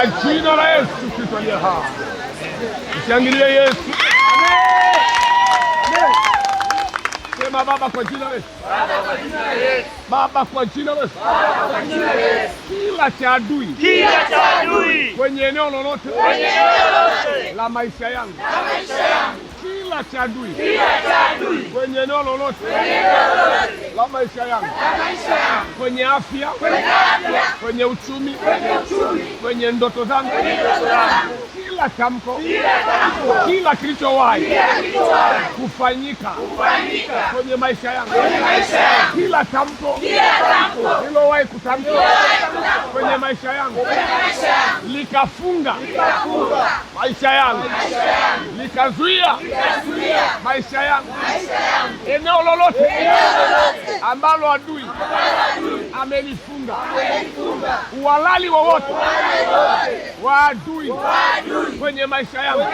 katika jina la Yesu Kristo aliye hai. Mshangilie Yesu. Sema Baba kwa jina la Yesu. Baba kwa jina la Yesu. Kila cha adui kwenye eneo lolote la maisha yangu, kila cha adui kwenye eneo lolote la maisha yangu, kwenye afya, kwenye uchumi, kwenye ndoto zangu, kila tamko, kila kilichowahi kufanyika kwenye maisha yangu, kila tamko lilowahi kutamkwa kwenye maisha yangu likafunga maisha yangu, likazuia maisha yangu, eneo lolote ambalo adui amelifunga, uhalali wowote wa adui kwenye maisha yangu,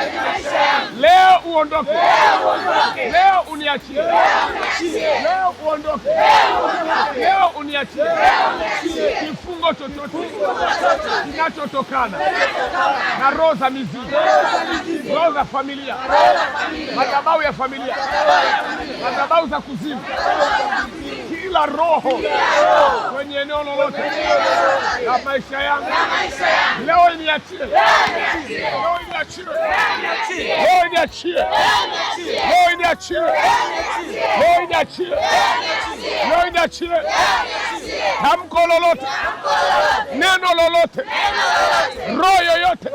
leo uondoke, leo uniachie, leo uondoke, leo uniachie. Kifungo chochote kinachotokana na roho za mizimu, roho za familia, madhabahu ya familia, madhabahu za kuzimu, kila roho kwenye eneo lolote la maisha yangu, leo niachie, leo niachie, leo niachie, leo niachie, leo niachie, leo niachie. Tamko lolote, neno lolote, roho yoyote,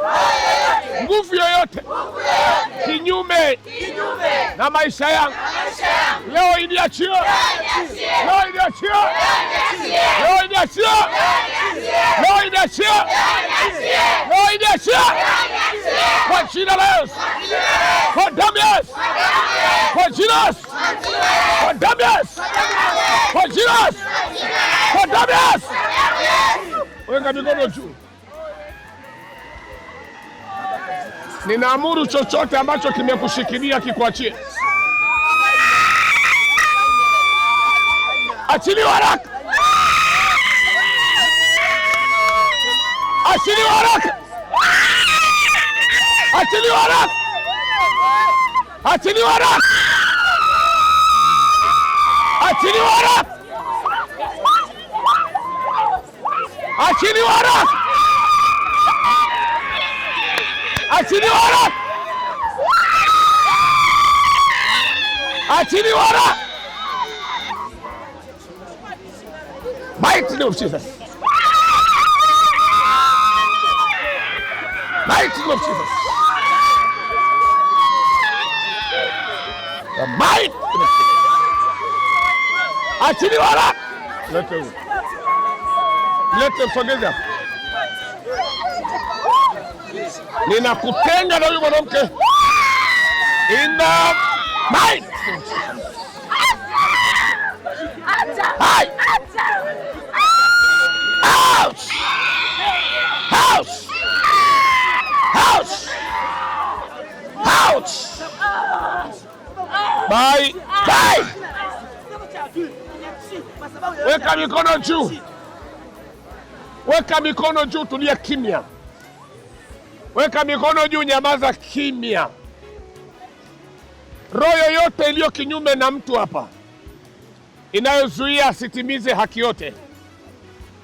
nguvu yoyote kinyume na maisha yangu, leo iniachie, leo iniachie, leo iniachie, leo iniachie, leo iniachie kwa jina la Yesu, kwa damu ya Yesu, kwa jina la Yesu, kwa damu ya Yesu, kwa jina la Yesu, kwa damu ya Yesu. Weka mikono juu. Ninaamuru chochote ambacho kimekushikilia kikuachie. Achiliwa haraka. Achiliwa haraka. Achiliwa haraka. Achiliwa haraka. Achiliwa haraka. Achiliwa haraka. Achiliwa haraka. Achiliwa haraka. Mighty name of Jesus. Mighty name of Jesus. The mighty name of Jesus. Achiliwa haraka. Lete msogeza. Ninakutenga na huyu mwanamke. In the might. Hai. House. House. House. House. Bye. Bye. Weka mikono juu. Weka mikono juu, tulia kimya. Weka mikono juu, nyamaza kimya. Roho yoyote iliyo kinyume na mtu hapa, inayozuia asitimize haki yote,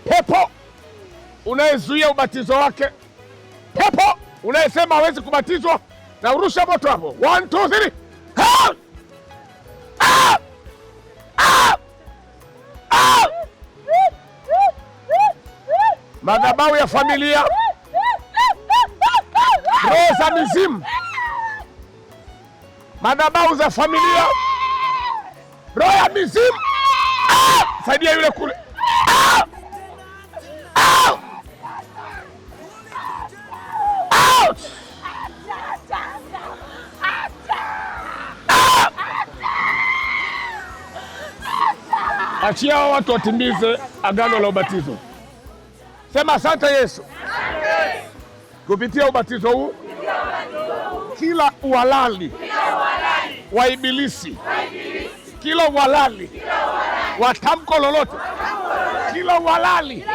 pepo unayezuia ubatizo wake, pepo unayesema hawezi kubatizwa, na urusha moto hapo. 1 2 3. Out! Out! Out! Out! Madhabahu ya familia, roho za mizimu, madhabahu za familia, roho ya mizimu. Saidia yule kule. Achia watu watimize agano la ubatizo. Sema asante Yesu. Kupitia ubatizo huu, kila uhalali wa ibilisi, kila uhalali wa tamko lolote, kila uhalali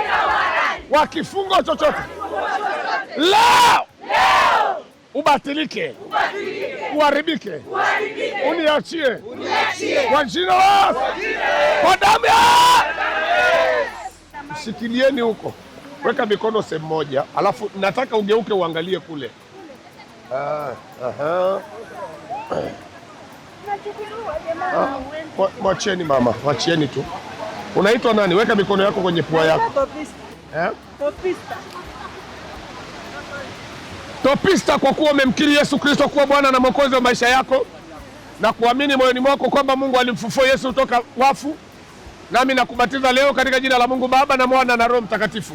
wa kifungo chochote leo ubatilike, uharibike, uniachie kwa jina la Yesu, kwa damu ya shikilieni huko. Weka mikono sehemu moja, alafu nataka ugeuke uangalie kule. Mwacheni mama, wachieni tu. Unaitwa nani? Weka mikono yako kwenye pua yako. Topista. Topista, kwa kuwa umemkiri Yesu Kristo kuwa Bwana na Mwokozi wa maisha yako na kuamini moyoni mwako kwamba Mungu alimfufua Yesu kutoka wafu, nami nakubatiza leo katika jina la Mungu Baba na Mwana na Roho Mtakatifu.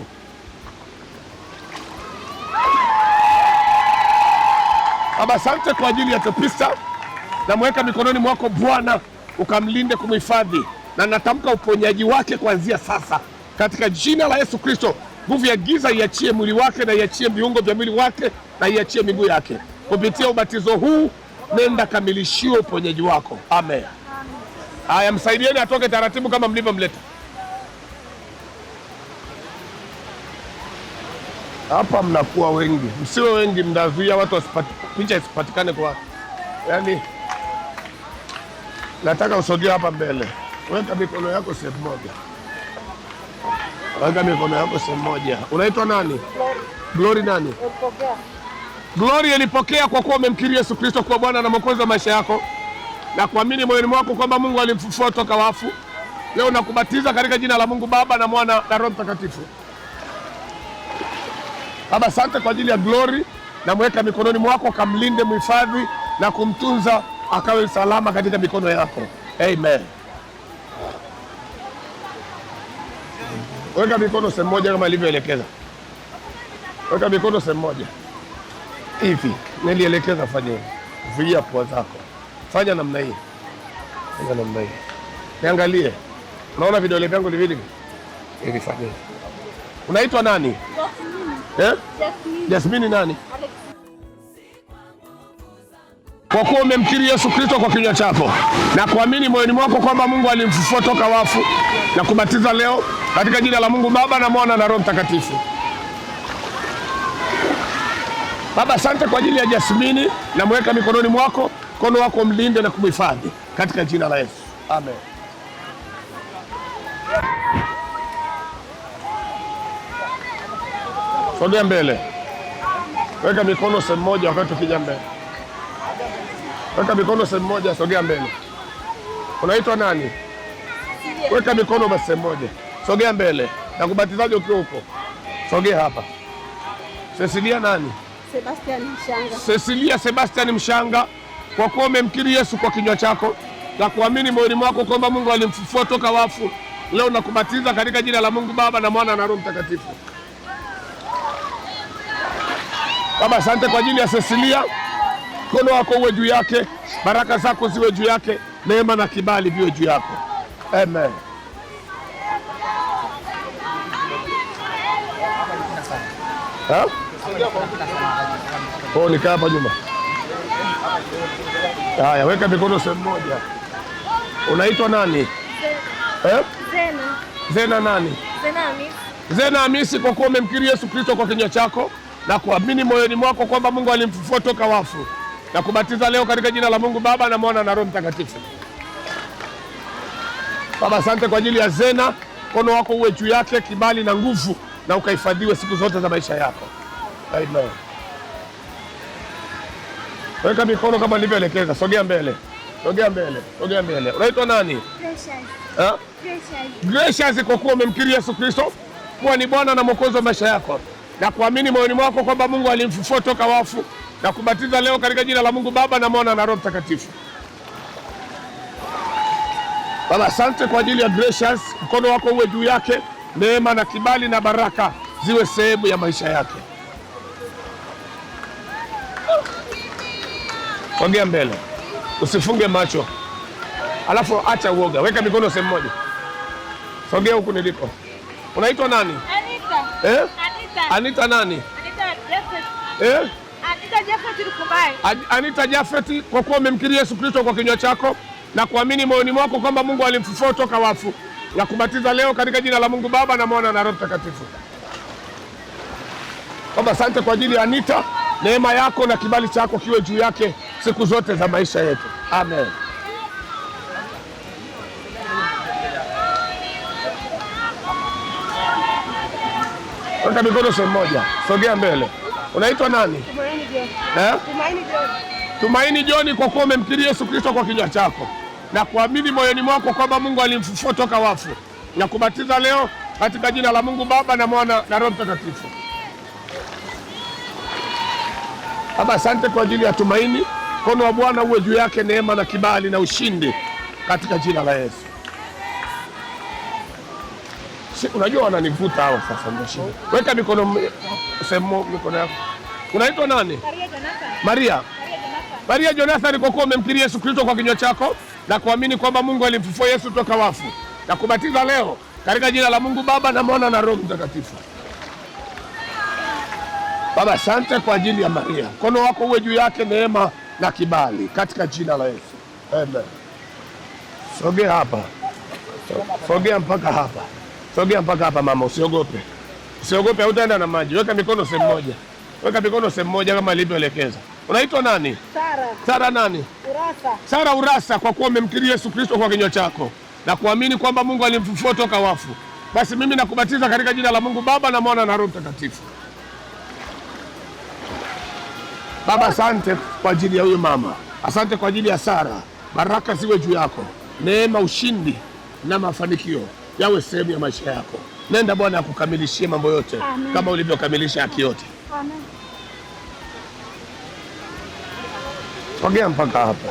Baba, asante kwa ajili ya Topista. Namweka mikononi mwako Bwana, ukamlinde, kumhifadhi, na natamka uponyaji wake kuanzia sasa katika jina la Yesu Kristo. Nguvu ya giza iachie mwili wake na iachie viungo vya mwili wake na iachie miguu yake. Kupitia ubatizo huu nenda kamilishiwe uponyaji wako. Amen. Haya, msaidieni atoke taratibu kama mlivyomleta. Hapa mnakuwa wengi, msiwe wengi, mnazuia watu picha isipatikane kwa. Yaani nataka usogee hapa mbele. Weka mikono yako sehemu moja. Weka mikono yako sehemu moja. Unaitwa nani? Glory nani? Glory ilipokea kwa kuwa umemkiri Yesu Kristo kuwa Bwana na Mwokozi wa maisha yako na kuamini moyoni mwako kwamba Mungu alimfufua kutoka wafu. Leo nakubatiza katika jina la Mungu Baba na Mwana na Roho Mtakatifu. Baba, asante kwa ajili ya Glory, na mweka mikononi mwako, kamlinde, mhifadhi na kumtunza, akawe salama katika mikono yako. Amen. Weka mikono sehemu moja kama ilivyoelekeza. Weka mikono sehemu moja. Hivi nilielekeza, fanya hivi. Vuia pua zako. Fanya namna hii. Fanya namna hii. Niangalie. Unaona vidole vyangu viwili? Hivi fanya hivi. Unaitwa nani? Jasmine nani? Kwa kuwa umemkiri Yesu Kristo kwa kinywa chako na kuamini moyoni mwako kwamba Mungu alimfufua toka wafu, na kubatiza leo katika jina la Mungu Baba na Mwana na Roho Mtakatifu. Baba, asante kwa ajili ya Jasmine, na mweka mikononi mwako, mkono wako mlinde na kumhifadhi katika jina la Yesu. Amen. Sogea mbele. Weka mikono sehemu moja wakati ukija mbele. Weka mikono sehemu moja, sogea mbele. Unaitwa nani? Weka mikono basi sehemu moja. Sogea mbele. Na kubatizaje ukiwa huko? Sogea hapa. Cecilia nani? Sebastian Mshanga. Cecilia Sebastian Mshanga, kwa kuwa umemkiri Yesu kwa kinywa chako na kuamini moyoni mwako kwamba Mungu alimfufua toka wafu, leo nakubatiza katika jina la Mungu Baba na Mwana na Roho Mtakatifu. Baba, asante kwa ajili ya Cecilia. Mkono wako uwe juu yake, baraka zako ziwe juu yake, neema na kibali viwe juu yako. Amen. Nikaa hapa nyuma. Haya, weka mikono sehemu moja. Unaitwa nani? Zena. Zena nani? Zena Hamisi. Zena Hamisi, kwa kuwa umemkiri Yesu Kristo kwa kinywa chako na kuamini moyoni mwako kwamba Mungu alimfufua toka wafu, na kubatiza leo katika jina la Mungu Baba na Mwana na Roho Mtakatifu. Baba, asante kwa ajili ya Zena. Mkono wako uwe juu yake, kibali na nguvu, na ukahifadhiwe siku zote za maisha yako. Amen. Weka mikono kama nilivyoelekeza. Sogea mbele. Sogea mbele. Sogea mbele. Unaitwa nani? Gracious. Gracious, kwa kuwa umemkiri Yesu Kristo kuwa ni Bwana na Mwokozi wa maisha yako na kuamini moyoni mwako kwamba Mungu alimfufua toka wafu, na kubatiza leo katika jina la Mungu Baba na Mwana na Roho Mtakatifu. Baba, asante kwa ajili ya Gracious. Mkono wako uwe juu yake, neema na kibali na baraka ziwe sehemu ya maisha yake. Sogea mbele. Usifunge macho. Alafu acha uoga. Weka mikono sehemu moja. Sogea huku niliko. Unaitwa nani? Anita. Anita. Anita nani? Anita Jafet. Anita Jafet Lukumbai. Anita Jafet, kwa kuwa umemkiri Yesu Kristo kwa kinywa chako na kuamini moyoni mwako kwamba Mungu alimfufua toka wafu, na kubatiza leo katika jina la Mungu Baba na Mwana na Roho Mtakatifu. Baba, asante kwa ajili ya Anita, neema yako na kibali chako kiwe juu yake siku zote za maisha yetu. Amen. Weka mikono sehemu moja, sogea mbele. Unaitwa nani? Tumaini John. Tumaini John. Tumaini John, kwa kuwa umemkiri Yesu Kristo kwa kinywa chako na kuamini moyoni mwako kwamba Mungu alimfufua toka wafu, na kubatiza leo katika jina la Mungu Baba na Mwana na Roho Mtakatifu. Baba, asante kwa ajili ya Tumaini. Mkono wa Bwana uwe juu yake, neema na kibali na ushindi katika jina la Yesu. Unajua wananivuta hao sasa, ndio shida. Weka mikono sehemu, mikono yako. Unaitwa nani? Maria. Maria Jonathan, kwa kuwa umemkiri Yesu Kristo kwa kinywa chako na kuamini kwamba Mungu alimfufua Yesu toka wafu, na kubatiza leo katika jina la Mungu Baba na Mwana na Roho Mtakatifu. Baba, asante kwa ajili ya Maria. Mkono wako uwe juu yake, neema na kibali katika jina la Yesu. Amen. Sogea hapa. Sogea mpaka hapa. Sogea mpaka hapa mama, usiogope. Usiogope, hautaenda na maji. Weka mikono sehemu moja. Weka mikono sehemu moja kama alivyoelekeza. Unaitwa nani? Sara. Sara nani? Urasa. Sara Urasa, kwa kuwa umemkiri Yesu Kristo kwa kinywa chako na kuamini kwamba Mungu alimfufua toka wafu, basi mimi nakubatiza katika jina la Mungu Baba na Mwana na Roho Mtakatifu. Baba, asante kwa ajili ya huyu mama. Asante kwa ajili ya Sara. Baraka ziwe juu yako. Neema, ushindi na mafanikio yawe sehemu ya maisha yako. Nenda Bwana akukamilishie mambo yote. Amen. Kama ulivyokamilisha haki yote. Amen. Sogea mpaka hapa.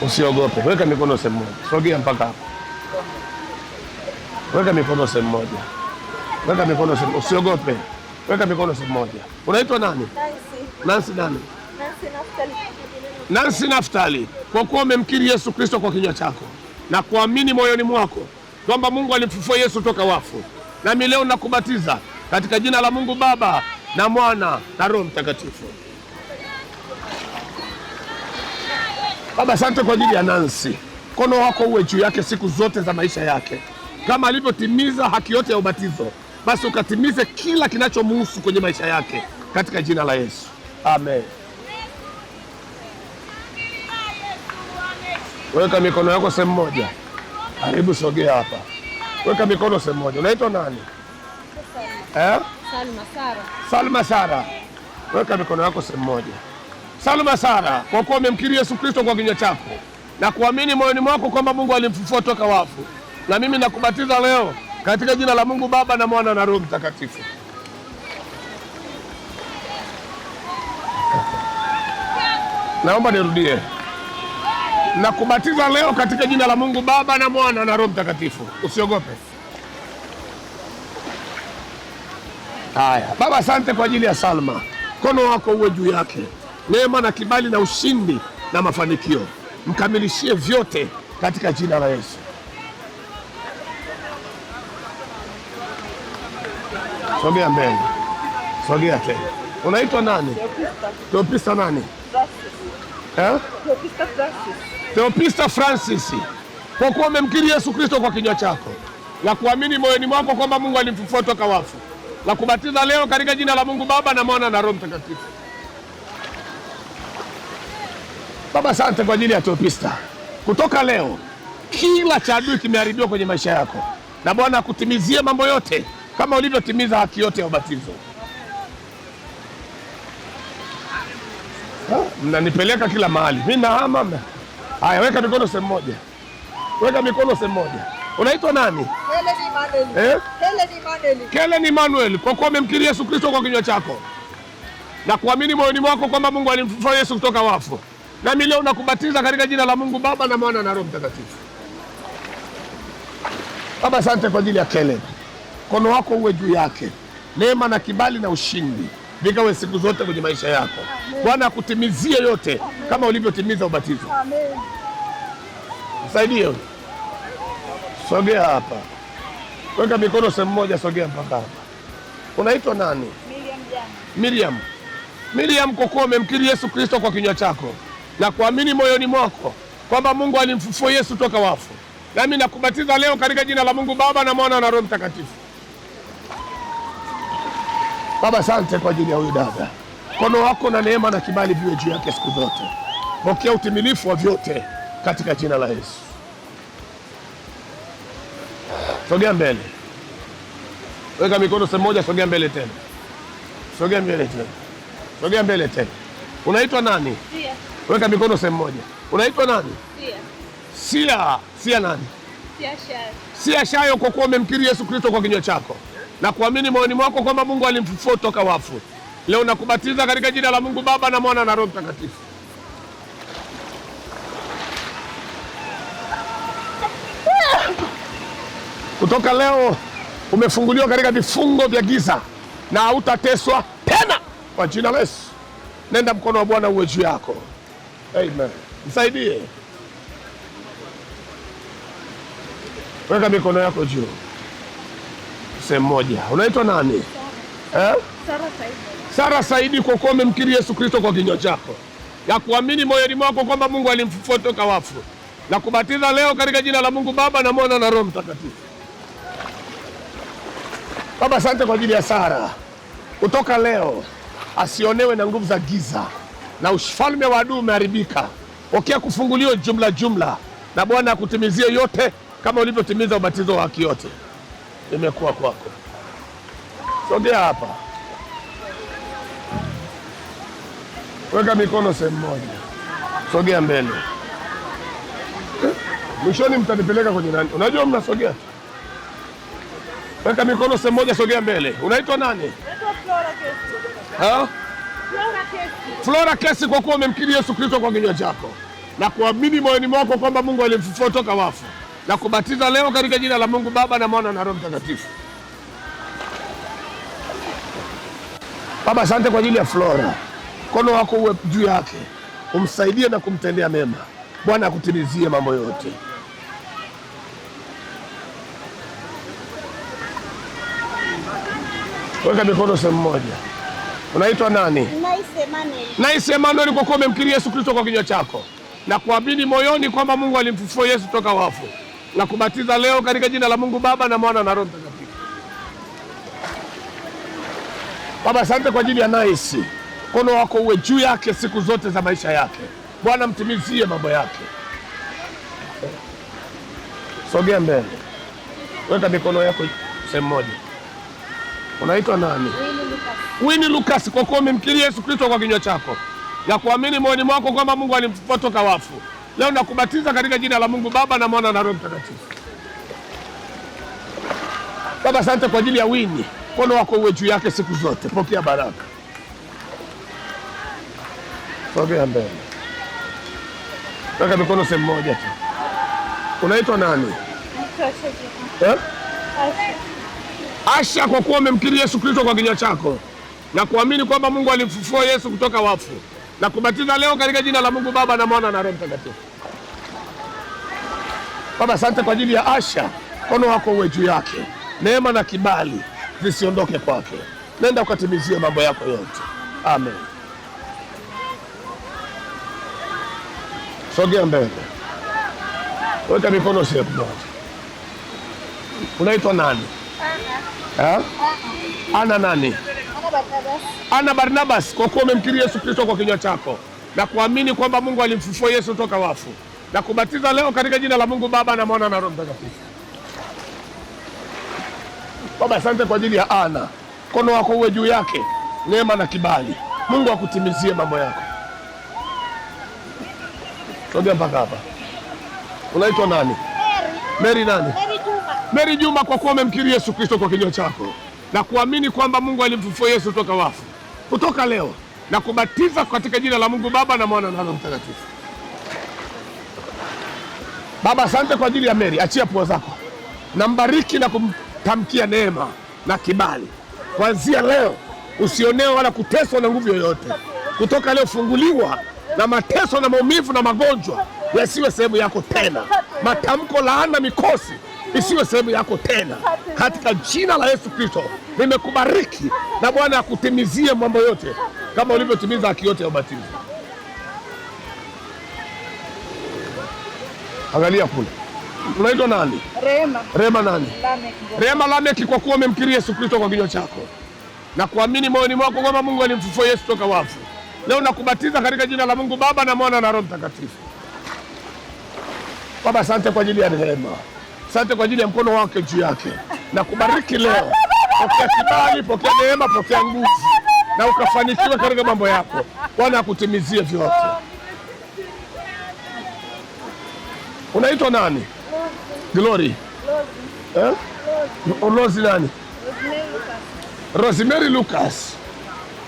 Usiogope. Weka mikono sehemu moja. Sogea mpaka hapa. Weka mikono sehemu moja. Weka mikono sehemu. Usiogope. Weka mikono sehemu moja. Unaitwa nani? Nancy nani? Nancy Naftali. Nancy Naftali, kwa kuwa umemkiri Yesu Kristo kwa kinywa chako na kuamini moyoni mwako kwamba Mungu alimfufua Yesu toka wafu, nami leo nakubatiza katika jina la Mungu Baba na Mwana na Roho Mtakatifu. Baba, asante kwa ajili ya Nancy. Mkono wako uwe juu yake siku zote za maisha yake. Kama alivyotimiza haki yote ya ubatizo, basi ukatimize kila kinachomhusu kwenye maisha yake katika jina la Yesu. Amen. Weka mikono yako sehemu moja. Karibu, sogea hapa. Weka mikono sehemu moja. Unaitwa nani? Salma Sara. Salma Sara. Weka mikono yako sehemu moja. Salma Sara, kwa kuwa umemkiri Yesu Kristo kwa kinywa chako na kuamini moyoni mwako kwamba Mungu alimfufua toka wafu, na mimi nakubatiza leo katika jina la Mungu Baba na Mwana na Roho Mtakatifu. Naomba nirudie. Nakubatiza leo katika jina la Mungu Baba na Mwana na Roho Mtakatifu. Usiogope. Haya. Baba, asante kwa ajili ya Salma. Mkono wako uwe juu yake. Neema na kibali na ushindi na mafanikio. Mkamilishie vyote katika jina la Yesu. Sogea mbele. Sogea tena. Unaitwa nani? Teopista nani? Teopista Francis. Kwa kuwa umemkiri Yesu Kristo kwa kinywa chako na kuamini moyoni mwako kwamba Mungu alimfufua toka wafu, na kubatiza leo katika jina la Mungu Baba na Mwana na Roho Mtakatifu. Baba, asante kwa ajili ya Teopista. Kutoka leo kila cha adui kimeharibiwa kwenye maisha yako, na Bwana akutimizie mambo yote kama ulivyotimiza haki yote ya ubatizo. Mnanipeleka kila mahali. Mimi nahama. Haya, weka mikono sehemu moja. Weka mikono sehemu moja. Unaitwa nani? Helen Emmanuel. Kwa kuwa umemkiri Yesu Kristo kwa kinywa chako na kuamini moyoni mwako kwamba Mungu alimfufua Yesu kutoka wafu, nami leo nakubatiza katika jina la Mungu Baba na Mwana na Roho Mtakatifu. Baba, asante kwa ajili ya Helen. Mkono wako uwe juu yake. Neema na kibali na ushindi vikawe siku zote kwenye maisha yako. Bwana akutimizie yote kama ulivyotimiza ubatizo. Amen. Msaidie. Sogea hapa. Weka mikono sehemu moja, sogea mpaka hapa. Unaitwa nani? Miriam, kwa kuwa umemkiri Yesu Kristo kwa kinywa chako na kuamini moyoni mwako kwamba Mungu alimfufua Yesu toka wafu, nami nakubatiza leo katika jina la Mungu Baba na Mwana na Roho Mtakatifu. Baba, asante kwa ajili ya huyu dada. Mkono wako na neema na kibali viwe juu yake siku zote. Pokea utimilifu wa vyote katika jina la Yesu. Sogea mbele. Weka mikono sehemu moja, sogea mbele tena. Sogea mbele tena. Sogea mbele tena. Unaitwa nani? Sia. Weka mikono sehemu moja. Unaitwa nani? Sia. Sia nani? Sia Shayo. Sia Shayo, kwa kuwa umemkiri Yesu Kristo kwa kinywa chako na kuamini moyoni mwako kwamba Mungu alimfufua toka wafu, leo nakubatiza katika jina la Mungu Baba na Mwana na Roho Mtakatifu. Kutoka leo umefunguliwa katika vifungo vya giza na hautateswa tena kwa jina la Yesu. Nenda, mkono wa Bwana uwe juu yako. Amen. Msaidie. Weka mikono yako juu. Sehemu moja. Unaitwa nani? Sara Saidi. Sara Saidi, kwa kuwa umemkiri Yesu Kristo kwa kinywa chako na kuamini moyoni mwako kwamba Mungu alimfufua toka wafu, na kubatiza leo katika jina la Mungu Baba na Mwana na Roho Mtakatifu. Baba, asante kwa ajili ya Sara. Kutoka leo asionewe na nguvu za giza na ufalme wa adui umeharibika. Pokea kufunguliwa jumla na Bwana akutimizie yote kama ulivyotimiza ubatizo wa haki yote. Imekuwa kwako. Sogea hapa. Weka mikono sehemu moja. Sogea mbele. Mwishoni mtanipeleka kwenye nani? Unajua mnasogea. Weka mikono sehemu moja, sogea mbele. Unaitwa nani? Naitwa Flora Kesi. Ha? Flora Kesi. Flora Kesi, kwa kuwa umemkiri Yesu Kristo kwa kinywa chako na kuamini moyoni mwako kwamba Mungu alimfufua toka wafu, na kubatiza leo katika jina la Mungu Baba na Mwana na Roho Mtakatifu. Baba, asante kwa ajili ya Flora. Mkono wako uwe juu yake, umsaidie na kumtendea mema. Bwana akutimizie mambo yote. Weka mikono sehemu moja. Unaitwa nani? Nice Emmanuel, kwa kuwa umemkiri Yesu Kristo kwa kinywa chako na kuamini moyoni kwamba Mungu alimfufua Yesu toka wafu, na kubatiza leo katika jina la Mungu Baba na Mwana na Roho Mtakatifu. Baba, asante kwa ajili ya Nice. Mkono wako uwe juu yake siku zote za maisha yake. Bwana mtimizie mambo yake. Sogea mbele. Weka mikono yako sehemu moja. Unaitwa nani? Winnie Lucas, kwa kuwa umemkiri Yesu Kristo kwa kinywa chako na kuamini moyoni mwako kwamba Mungu alimfufua toka wafu, leo nakubatiza katika jina la Mungu Baba na Mwana na Roho Mtakatifu. Baba, asante kwa ajili ya Winnie. Mkono wako uwe juu yake siku zote. Pokea baraka. Sogea mbele. Weka mikono sehemu moja tu. Unaitwa nani? Asha, kwa kuwa umemkiri Yesu Kristo kwa kinywa chako na kuamini kwamba Mungu alimfufua Yesu kutoka wafu, na kubatiza leo katika jina la Mungu Baba na Mwana na Roho Mtakatifu. Baba, asante kwa ajili ya Asha. Mkono wako uwe juu yake, neema na kibali visiondoke kwake. Nenda ukatimizie mambo yako yote. Amen. Sogea mbele. Weka mikono sehemu moja. Unaitwa nani? Ana nani? Ana Barnabas, kwa kuwa umemkiri Yesu Kristo kwa kinywa chako na kuamini kwamba Mungu alimfufua Yesu toka wafu, na kubatiza leo katika jina la Mungu Baba na Mwana na Roho Mtakatifu. Baba, asante kwa ajili ya Ana. Mkono wako uwe juu yake, neema na kibali. Mungu akutimizie mambo yako. Sogea mpaka hapa. Unaitwa nani? Mary nani? Mary Juma, kwa kuwa umemkiri Yesu Kristo kwa kinywa chako na kuamini kwamba Mungu alimfufua Yesu toka wafu, kutoka leo na kubatiza katika jina la Mungu Baba na Mwana na Roho Mtakatifu. Baba, asante kwa ajili ya Mary. Achia pua zako. Nambariki na kumtamkia neema na kibali. Kuanzia leo usionewe wala kuteswa na nguvu yoyote. Kutoka leo funguliwa na mateso na maumivu na magonjwa yasiwe sehemu yako tena. Matamko, laana, mikosi isiwe sehemu yako tena. Katika jina la Yesu Kristo nimekubariki, na Bwana akutimizie mambo yote kama ulivyotimiza haki yote ya ubatizo. Angalia kule. Unaitwa nani? Rehema. Rehema nani? Lamek. Rehema Lamek, kwa kuwa umemkiri Yesu Kristo kwa kinywa chako na kuamini moyoni mwako kwamba Mungu alimfufua Yesu toka wafu, leo nakubatiza katika jina la Mungu Baba na Mwana na Roho Mtakatifu. Baba, asante kwa ajili ya rehema, asante kwa ajili ya mkono wake juu yake, na kubariki leo. Pokea kibali, pokea neema, pokea nguvu, na ukafanikiwe katika mambo yako. Bwana akutimizie vyote. Unaitwa nani? Glory. Rozi nani? Rosemary Lucas.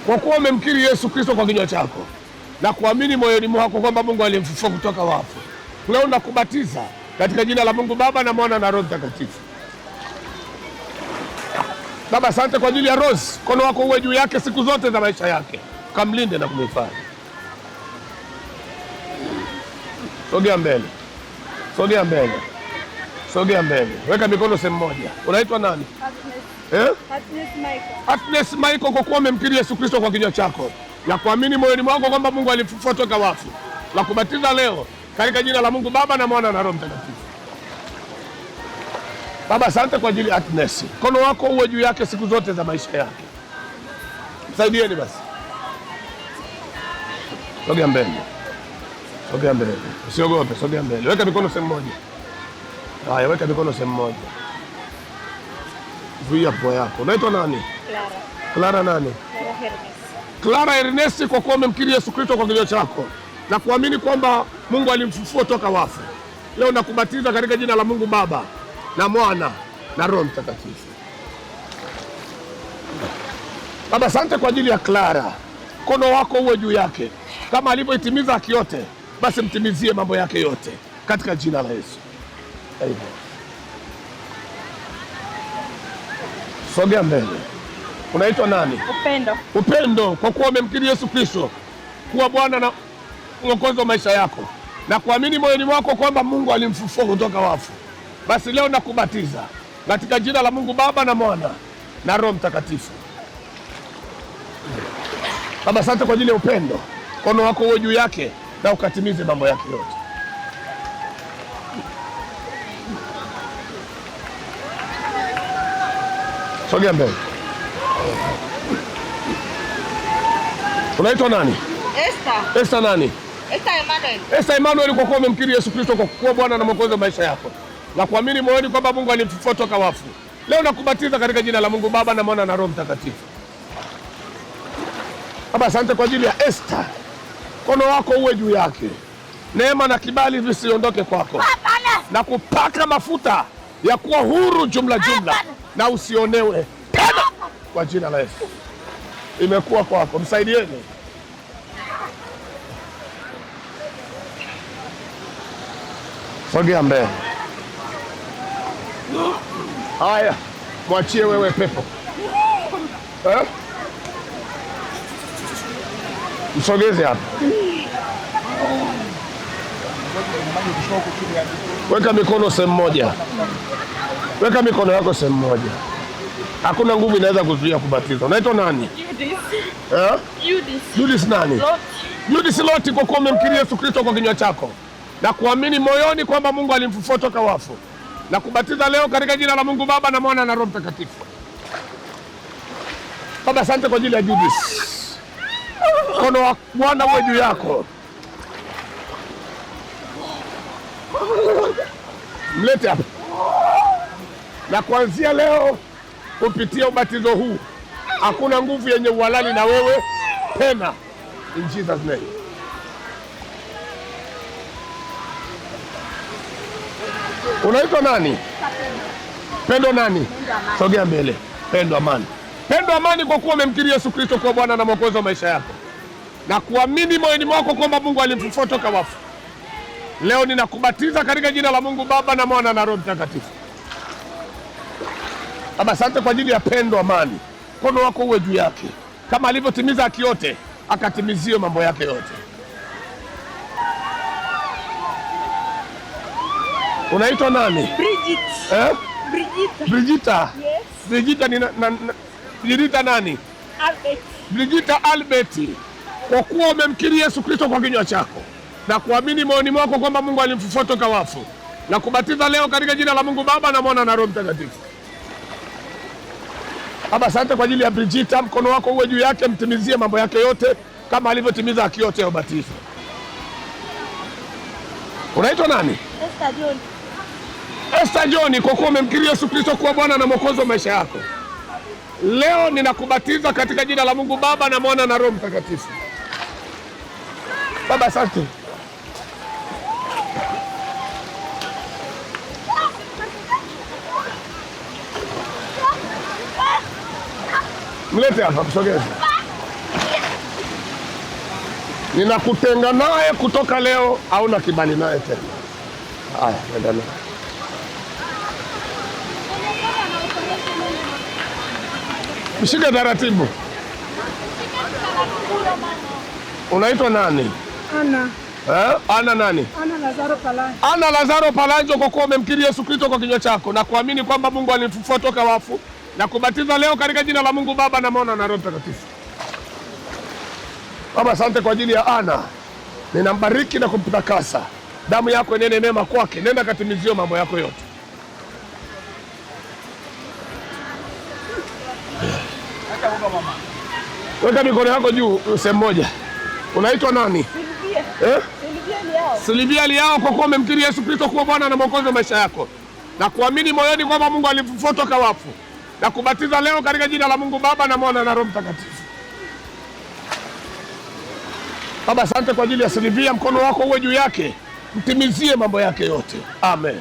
Kwa kuwa umemkiri Yesu Kristo kwa kinywa chako na kuamini moyoni mwako kwamba Mungu alimfufua kutoka wafu, leo nakubatiza katika jina la Mungu Baba na Mwana na Roho Mtakatifu. Baba, asante kwa ajili ya Rose. Mkono wako uwe juu yake siku zote za maisha yake, kamlinde na kumhifadhi. Sogea mbele, sogea mbele, sogea mbele. Weka mikono sehemu moja. Unaitwa nani? Agnes Michael. Kwa kuwa umemkiri Yesu Kristo kwa kinywa chako na kuamini moyoni mwako kwamba Mungu alimfufua toka wafu, na kubatiza leo katika jina la Mungu Baba na Mwana na Roho Mtakatifu. Baba, asante kwa ajili ya Agnes. Mkono wako uwe juu yake siku zote za maisha yake. Msaidieni basi. Sogea mbele. Sogea mbele. Usiogope, sogea mbele. Weka mikono sehemu moja. Haya, weka mikono sehemu moja. Zuia pua yako. Unaitwa nani? Clara. Clara nani? Clara Ernest. Clara Ernest, kwa kuwa umemkiri Yesu Kristo kwa kinywa chako na kuamini kwamba Mungu alimfufua toka wafu, leo nakubatiza katika jina la Mungu Baba na Mwana na Roho Mtakatifu. Baba, asante kwa ajili ya Clara. Mkono wako uwe juu yake, kama alivyoitimiza haki yote, basi mtimizie mambo yake yote katika jina la Yesu. Amen. Sogea mbele. Unaitwa nani? Upendo. Upendo, kwa kuwa umemkiri Yesu Kristo kuwa Bwana na Mwokozi wa maisha yako na kuamini moyoni mwako kwamba Mungu alimfufua kutoka wafu, basi leo nakubatiza katika jina la Mungu Baba na Mwana na Roho Mtakatifu. Baba, asante kwa ajili ya Upendo. Mkono wako uwe juu yake na ukatimize mambo yake yote. Sogea mbele. Unaitwa nani? Esther. Esther nani? Esther Emmanuel. Esther Emmanuel, kwa kuwa umemkiri Yesu Kristo kwa kuwa Bwana na Mwokozi wa maisha yako na kuamini moyoni kwamba Mungu alimfufua toka wafu, leo nakubatiza katika jina la Mungu Baba na Mwana na Roho Mtakatifu. Baba, asante kwa ajili ya Esther. Mkono wako uwe juu yake, neema na kibali visiondoke kwako, na kupaka mafuta ya kuwa huru jumla na usionewe tena kwa jina la Yesu. Imekuwa kwako, msaidieni. Sogea mbele. Haya, mwachie wewe pepo. Msogeze hapa. Weka mikono sehemu moja. Weka mikono yako sehemu moja. Hakuna nguvu inaweza kuzuia kubatiza. Unaitwa nani? Judith nani? Judith Loti, kwa kuwa umemkiri Yesu Kristo kwa kinywa chako na kuamini moyoni kwamba Mungu alimfufua toka wafu, na kubatiza leo katika jina la Mungu Baba na Mwana na Roho Mtakatifu. Baba, asante kwa ajili ya Judith. Mkono wa Bwana uwe juu yako. Mlete hapa. Na kuanzia leo, kupitia ubatizo huu, hakuna nguvu yenye uhalali na wewe tena, in Jesus name. Unaitwa nani? Pendo nani? Sogea mbele. Pendo Amani. Pendo Amani, kwa kuwa umemkiri Yesu Kristo kwa Bwana na Mwokozi wa maisha yako na kuamini moyoni mwako kwamba Mungu alimfufua toka wafu, leo ninakubatiza katika jina la Mungu Baba na Mwana na Roho Mtakatifu. Baba, asante kwa ajili ya Pendo Amani. Mkono wako uwe juu yake, kama alivyotimiza haki yote, akatimizie mambo yake yote. Unaitwa nani? Brigita. Yes. Brigita nani? Albert. Brigita Albert, kwa kuwa umemkiri Yesu Kristo kwa kinywa chako na kuamini moyoni mwako kwamba Mungu alimfufua toka wafu, na kubatiza leo katika jina la Mungu Baba na Mwana na Roho Mtakatifu. Baba, asante kwa ajili ya Brigita, mkono wako uwe juu yake, mtimizie mambo yake yote kama alivyotimiza haki yote ya ubatizo. Unaitwa nani? Esther John. Esther John, kwa kuwa umemkiri Yesu Kristo kuwa Bwana na Mwokozi wa maisha yako, leo ninakubatiza katika jina la Mungu Baba na Mwana na Roho Mtakatifu. Baba, asante. Mlete hapa, msogeze. Ninakutenga naye kutoka leo, hauna kibali naye tena. Haya, nenda naye. Mshike taratibu. Unaitwa nani? Ana. Ana nani? Ana Lazaro Palanjo. Ana Lazaro Palanjo, kwa kuwa umemkiri Yesu Kristo kwa kinywa chako na kuamini kwamba Mungu alimfufua toka wafu, na kubatiza leo katika jina la Mungu Baba na Mwana na Roho Mtakatifu. Baba, asante kwa ajili ya Ana. Ninambariki na kumtakasa. Damu yako inene mema kwake. Nenda katimizio mambo yako yote. Weka mikono yako juu sehemu moja. Unaitwa nani? Silvia Liao, kwa kuwa umemkiri Yesu Kristo kuwa Bwana na Mwokozi wa maisha yako na kuamini moyoni kwamba Mungu alimfufua toka wafu, na kubatiza leo katika jina la Mungu Baba na Mwana na Roho Mtakatifu. Baba, asante kwa ajili ya Silvia, mkono wako uwe juu yake, mtimizie mambo yake yote. Amen.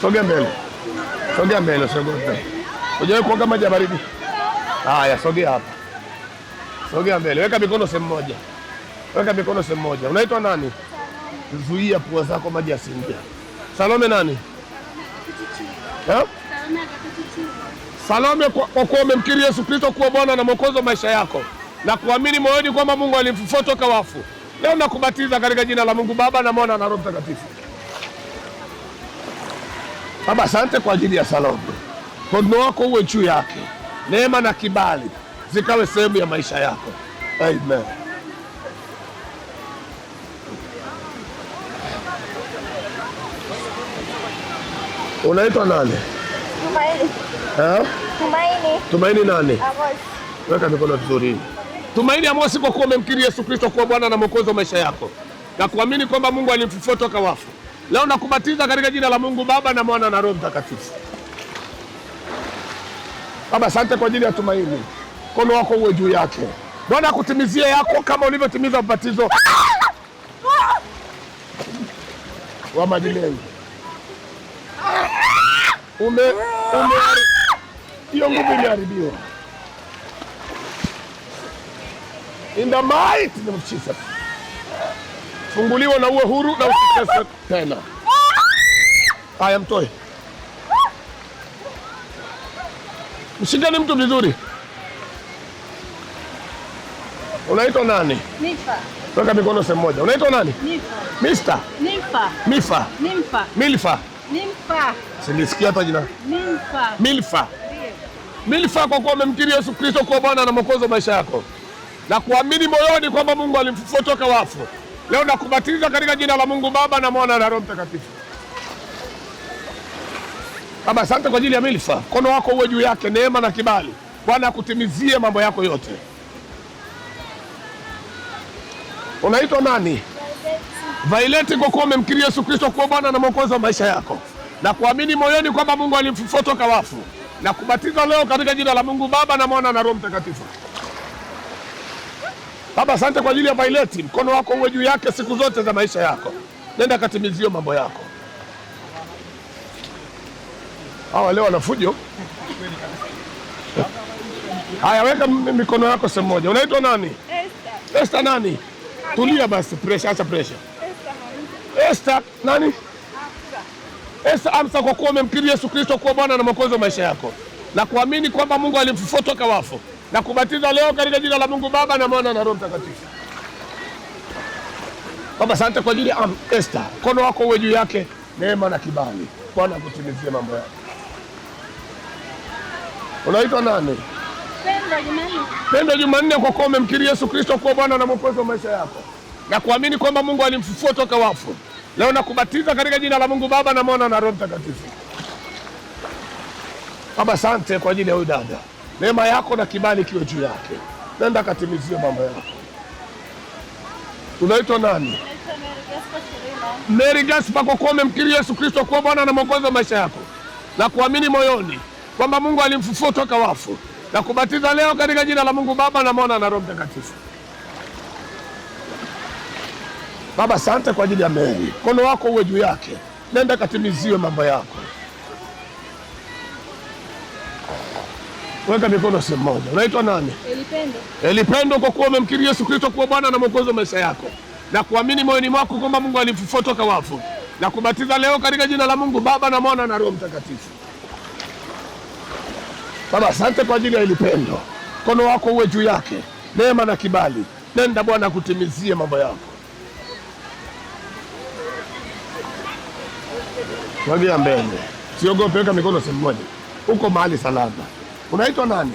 Sogea mbele. Sogea mbele, sogea mbele. Unajua kuoga maji ya baridi? Haya, sogea hapa. Sogea mbele. Weka mikono sehemu moja. Weka mikono sehemu moja. Unaitwa nani? Zuia pua zako maji yasiingie. Salome nani? Salome, kwa kuwa umemkiri Yesu Kristo kuwa Bwana na Mwokozi wa maisha yako na kuamini moyoni kwamba Mungu alimfufua toka wafu, leo nakubatiza katika jina la Mungu Baba na Mwana na Roho Mtakatifu. Baba, asante kwa ajili ya Salome. Mkono wako uwe juu yake, neema na kibali zikawe sehemu ya maisha yako. Amen. Unaitwa nani? Tumaini. Tumaini. Tumaini nani? Amos. Weka mikono vizuri. Tumaini Amos, kwa kuwa umemkiri Yesu Kristo kuwa Bwana na Mwokozi wa maisha yako na kuamini kwamba Mungu alimfufua toka wafu, leo nakubatiza katika jina la Mungu Baba na Mwana na Roho Mtakatifu. Baba, asante kwa ajili ya Tumaini. Mkono wako uwe juu yake. Bwana akutimizie yako kama ulivyotimiza ubatizo wa maji mengi. Hiyo nguvu imeharibiwa. In the mighty name of Jesus. Funguliwa na uwe huru na usikese tena. Haya, mtoe. Mshikeni mtu vizuri. Unaitwa nani? Nifa. Weka mikono sehemu moja. Unaitwa nani? Nifa. Mister? Nifa. Mifa. Nimfa. Milfa. Nimfa. Silisikia hata jina. Nimfa. Milfa. Milfa, kwa kuwa umemkiri Yesu Kristo kuwa Bwana na Mwokozi wa maisha yako na kuamini moyoni kwamba Mungu alimfufua toka wafu, leo nakubatiza katika jina la Mungu Baba na Mwana na Roho Mtakatifu. Baba, asante kwa ajili ya Milfa. Mkono wako uwe juu yake, neema na kibali. Bwana akutimizie mambo yako yote. Unaitwa nani? Vaileti, kwa kuwa umemkiri Yesu Kristo kuwa Bwana na Mwokozi wa maisha yako na kuamini moyoni kwamba Mungu alimfufua toka wafu, na kubatiza leo katika jina la Mungu Baba na Mwana na Roho Mtakatifu. Baba, asante kwa ajili ya Vaileti. Mkono wako uwe juu yake siku zote za maisha yako. Nenda katimizio mambo yako. Hawa leo wanafujo. Haya, weka mikono yako sehemu moja. Unaitwa nani? Esther. Esther nani? Tulia basi, pressure, acha pressure. Esther nani? Esther Amsa, kwa kuwa umemkiri Yesu Kristo kuwa Bwana na Mwokozi wa maisha yako na kuamini kwamba Mungu alimfufua toka wafu, na kubatiza leo katika jina la Mungu Baba na Mwana na Roho Mtakatifu. Baba, asante kwa ajili ya Esther. Mkono wako uwe juu yake, neema na kibali. Bwana akutimizie mambo yako. Unaitwa nani? Pendo Jumanne. Pendo Jumanne, kwa kuwa umemkiri Yesu Kristo kuwa Bwana na Mwokozi wa maisha yako na kuamini kwamba Mungu alimfufua toka wafu, leo nakubatiza katika jina la Mungu Baba na Mwana na Roho Mtakatifu. Baba, asante kwa ajili ya huyu dada, neema yako na kibali kiwe juu yake, nenda katimizie mambo yako. Unaitwa nani? Mary Gaspar, kwa kuwa umemkiri Yesu Kristo kuwa Bwana na Mwokozi wa maisha yako na kuamini moyoni kwamba Mungu alimfufua toka wafu na kubatiza leo katika jina la Mungu Baba na Mwana na Roho Mtakatifu. Baba, asante kwa ajili ya Mary, mkono wako uwe juu yake, nenda katimiziwe mambo yako. Weka mikono sehemu moja. Unaitwa nani? Elipendo. Elipendo, kwa kuwa umemkiri Yesu Kristo kuwa Bwana na Mwokozi wa maisha yako na kuamini moyoni mwako kwamba Mungu alimfufua toka wafu na kubatiza leo katika jina la Mungu Baba na Mwana na Roho Mtakatifu. Baba, asante kwa ajili ya Elipendo, mkono wako uwe juu yake, neema na kibali, nenda Bwana kutimizie mambo yako. Sogea mbele, siogope, weka mikono sehemu moja, uko mahali salama. Unaitwa nani?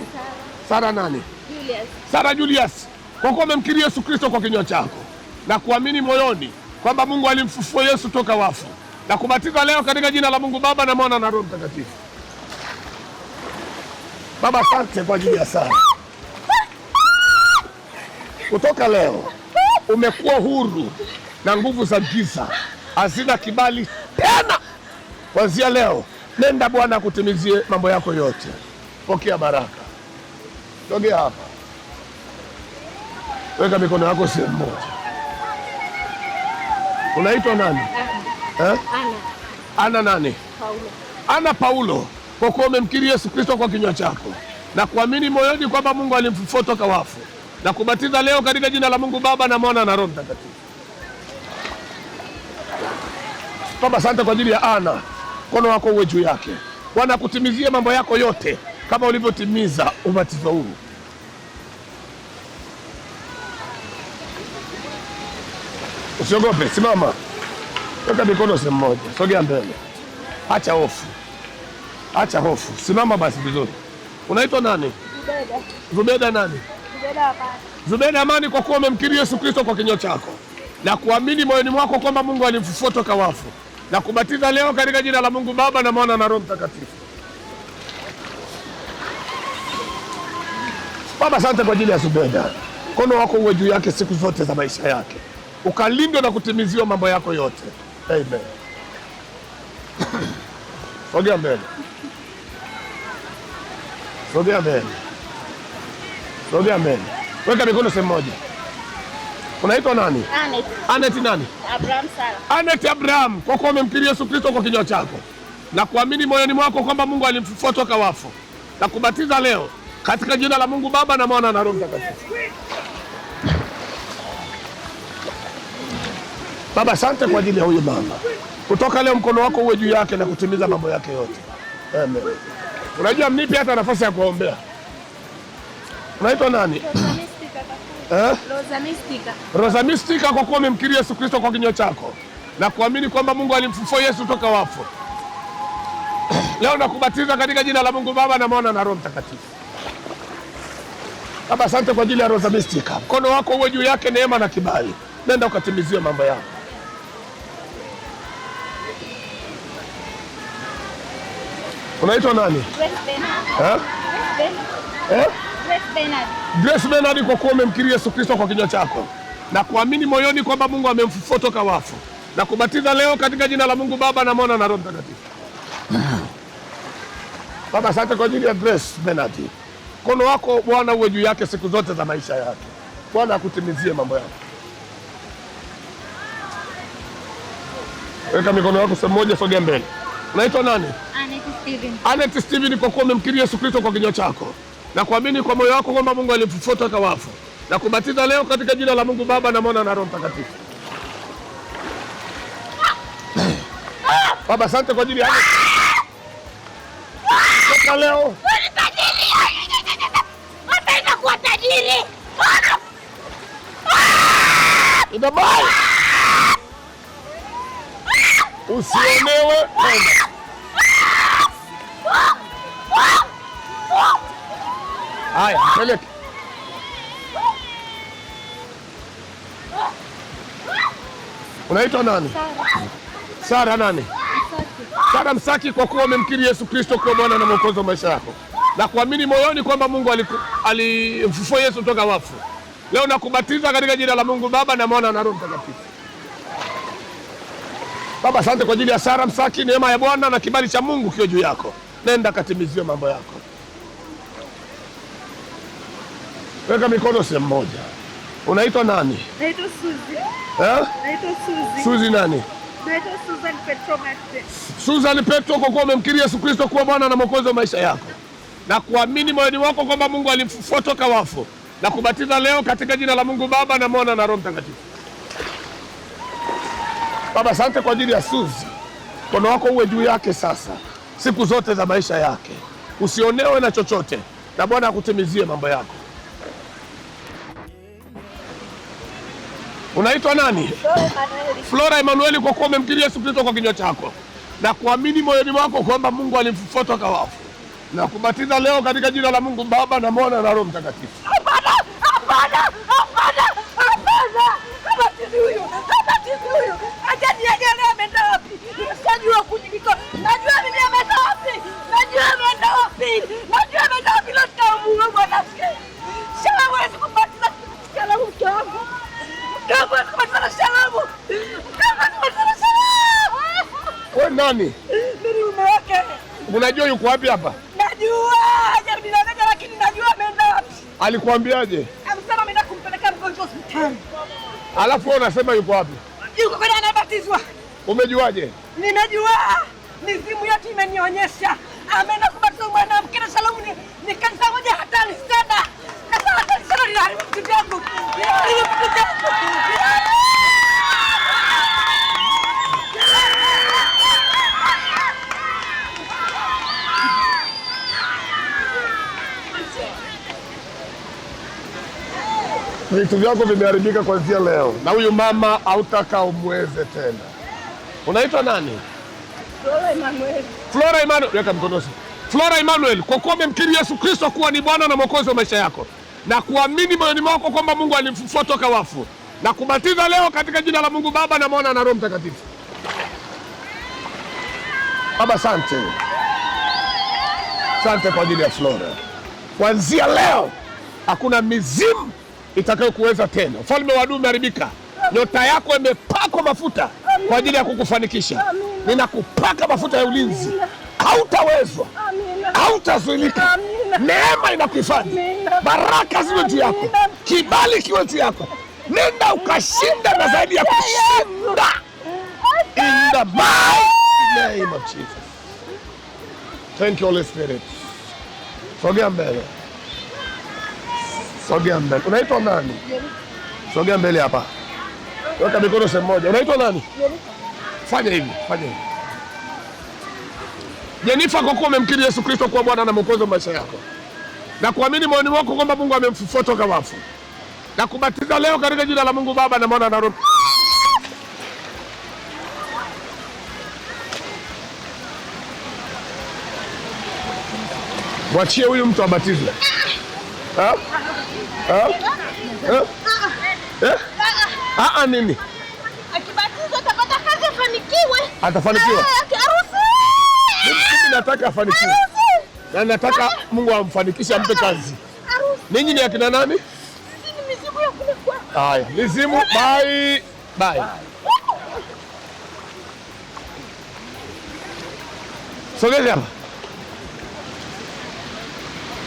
Sara nani? Julius. Sara Julius, kwa kuwa umemkiri Yesu Kristo kwa kinywa chako na kuamini moyoni kwamba Mungu alimfufua Yesu toka wafu na kubatiza leo katika jina la Mungu Baba na Mwana na Roho Mtakatifu. Baba, asante kwa ajili ya Sara. Kutoka leo umekuwa huru na nguvu za giza hazina kibali tena. Kuanzia leo nenda Bwana kutimizie mambo yako yote. Pokea baraka. Sogea hapa, weka mikono yako sehemu moja. Unaitwa nani? Ana. Ana nani? Paulo. Ana Paulo, kwa kuwa umemkiri Yesu Kristo kwa kinywa chako na kuamini moyoni kwamba Mungu alimfufua toka wafu na kubatiza leo katika jina la Mungu Baba na Mwana na Roho Mtakatifu. Baba, asante kwa ajili ya Ana, mkono wako uwe juu yake, Bwana kutimizie mambo yako yote kama ulivyotimiza ubatizo huu. Usiogope, simama, weka mikono sehemu moja, sogea mbele, acha hofu, acha hofu, simama basi vizuri. Unaitwa nani? Zubeda. Zubeda nani? Zubeda Amani. Zubeda Amani, kwa kuwa umemkiri Yesu Kristo kwa kinywa chako na kuamini moyoni mwako kwamba Mungu alimfufua toka wafu na kubatiza leo katika jina la Mungu Baba na Mwana na Roho Mtakatifu. Baba, asante kwa ajili ya Zubeda, mkono wako uwe juu yake siku zote za maisha yake, ukalindwe na kutimiziwa mambo yako yote. Amen. Sogea mbele, sogea mbele, sogea mbele, weka mikono sehemu moja. Unaitwa nani? Anet. Anet nani? Abraham Sara. Anet Abraham, kwa kuwa umemkiri Yesu Kristo kwa kinywa chako na kuamini moyoni mwako kwamba Mungu alimfufua toka wafu na kubatiza leo katika jina la Mungu Baba na Mwana na Roho Mtakatifu. Baba, asante kwa ajili ya huyu mama, kutoka leo mkono wako uwe juu yake na kutimiza mambo yake yote. Amen. Unajua, mnipe hata nafasi ya kuombea. Unaitwa nani? Rosa Mystica. Rosa Mystica, kwa kuwa umemkiri Yesu Kristo kwa kinywa chako na kuamini kwamba Mungu alimfufua Yesu toka wafu, leo nakubatiza katika jina la Mungu Baba na Mwana na Roho Mtakatifu. Baba, asante kwa ajili ya Rosa Mystica, mkono wako uwe juu yake, neema na kibali, nenda ukatimizie mambo yako. Unaitwa nani? Grace Bernard. Grace Bernard. Grace Bernard, kwa kuwa umemkiri Yesu Kristo kwa kinywa chako na kuamini moyoni kwamba Mungu amemfufua toka wafu na kubatiza leo katika jina la Mungu Baba na Mwana na Roho Mtakatifu. Baba, asante kwa ajili ya Grace Bernard, mkono wako Bwana uwe juu yake siku zote za maisha yake, Bwana akutimizie mambo yako. Weka mikono yako sehemu moja, sogea mbele. Unaitwa nani? Anet Steven. Anet Steven, kwa kuwa umemkiri Yesu Kristo kwa kinywa chako na kuamini kwa moyo wako kwamba Mungu alimfufua toka wafu na kubatiza leo katika jina la Mungu Baba na Mwana na Roho Mtakatifu. Baba, asante kwa ajili ya Anet. Toka leo Wapenda kuwa tajiri. Idabai, usionewe tena. Haya, peleke. Unaitwa nani? Sara. Sara nani? Msaki. Sara Msaki, kwa kuwa umemkiri Yesu Kristo kuwa Bwana na Mwokozi wa maisha yako na kuamini moyoni kwamba Mungu alimfufua Yesu kutoka wafu, leo nakubatiza katika jina la Mungu Baba na Mwana na Roho Mtakatifu. Baba, asante kwa ajili ya Sara Msaki. Neema ya Bwana na kibali cha Mungu kiwe juu yako. Nenda katimizie mambo yako. Weka mikono sehemu moja. Unaitwa nani? Naitwa Suzi. Naitwa Suzi. Suzi nani? Naitwa Susan Petro Maxi. Susan Petro, kwa kuwa umemkiri Yesu Kristo kuwa Bwana na Mwokozi wa maisha yako na kuamini moyoni wako kwamba Mungu alimfufua toka wafu, na kubatiza leo katika jina la Mungu Baba na Mwana na Roho Mtakatifu. Baba, asante kwa ajili ya Suzi. Mkono wako uwe juu yake sasa, siku zote za maisha yake. Usionewe na chochote, na Bwana akutimizie mambo yako. Unaitwa nani? Flora Emanueli, kwa kuwa umemkiri Yesu Kristo kwa kinywa chako na kuamini moyoni mwako kwamba Mungu alimfufua toka wafu, na kubatiza leo katika jina la Mungu Baba na Mwana na Roho Mtakatifu. Hapana! Acha niangalie ameenda wapi. Nimeshajua kujibika. Najua mimi ameenda wapi. Najua ameenda wapi leo tamu mwanamke. Siwezi kubatiza salamu yangu. Kama kubatiza salamu. Wewe nani? Mimi mume wake. Unajua yuko wapi hapa? Najua. Hajanidanganya lakini najua ameenda wapi. Alikuambiaje? Amesema ameenda kumpeleka mgonjwa hospitali. Alafu wewe unasema yuko wapi? Yuko kwenye anabatizwa. Umejuaje? Nimejua. Mizimu yetu imenionyesha. Ameenda kubatizwa mwanamke na salamu ni kanisa moja hatari sana. Kanisa hatari sana, linaharibu vitu vyangu. Vitu vyako vimeharibika kuanzia leo, na huyu mama hautaka umweze tena. Unaitwa nani? Flora Emanuel. Flora Emanuel, weka mkono. Flora Emanuel, kwa kuwa umemkiri Yesu Kristo kuwa ni Bwana na Mwokozi wa maisha yako na kuamini moyoni mwako kwamba Mungu alimfufua toka wafu, na kubatiza leo katika jina la Mungu Baba na Mwana na Roho Mtakatifu. Baba, asante. Asante kwa ajili ya Flora. Kuanzia leo hakuna mizimu itakayokuweza tena. Ufalme wa adui umeharibika. Nyota yako imepakwa mafuta kwa ajili ya kukufanikisha. Ninakupaka mafuta ya ulinzi. Hautawezwa, hautazuilika. Neema inakuhifadhi, baraka ziwe juu yako, kibali kiwe juu yako. Nenda ukashinda na zaidi ya kushinda, in the mighty name of Jesus. Thank you, Holy Spirit. Sogea mbele. Sogea mbele. Unaitwa nani? Sogea mbele hapa. Weka mikono sehemu moja. Unaitwa nani? Fanya hivi, fanya hivi. Jenifa, kwa kuwa umemkiri Yesu Kristo kuwa Bwana na Mwokozi wa maisha yako na kuamini moyoni mwako kwamba Mungu amemfufua toka wafu, na kubatiza leo katika jina la Mungu Baba na Mwana na Roho. Mwachie huyu mtu abatizwe. Nini? Akibatizwa atapata kazi, afanikiwe. Atafanikiwa? Mimi nataka afanikiwe. Na nataka Mungu amfanikishe, ampe kazi. Ninyi ni akina nani? Sisi mizimu ya kule kwa. Haya, mizimu, bye. Bye. Sogea hapa.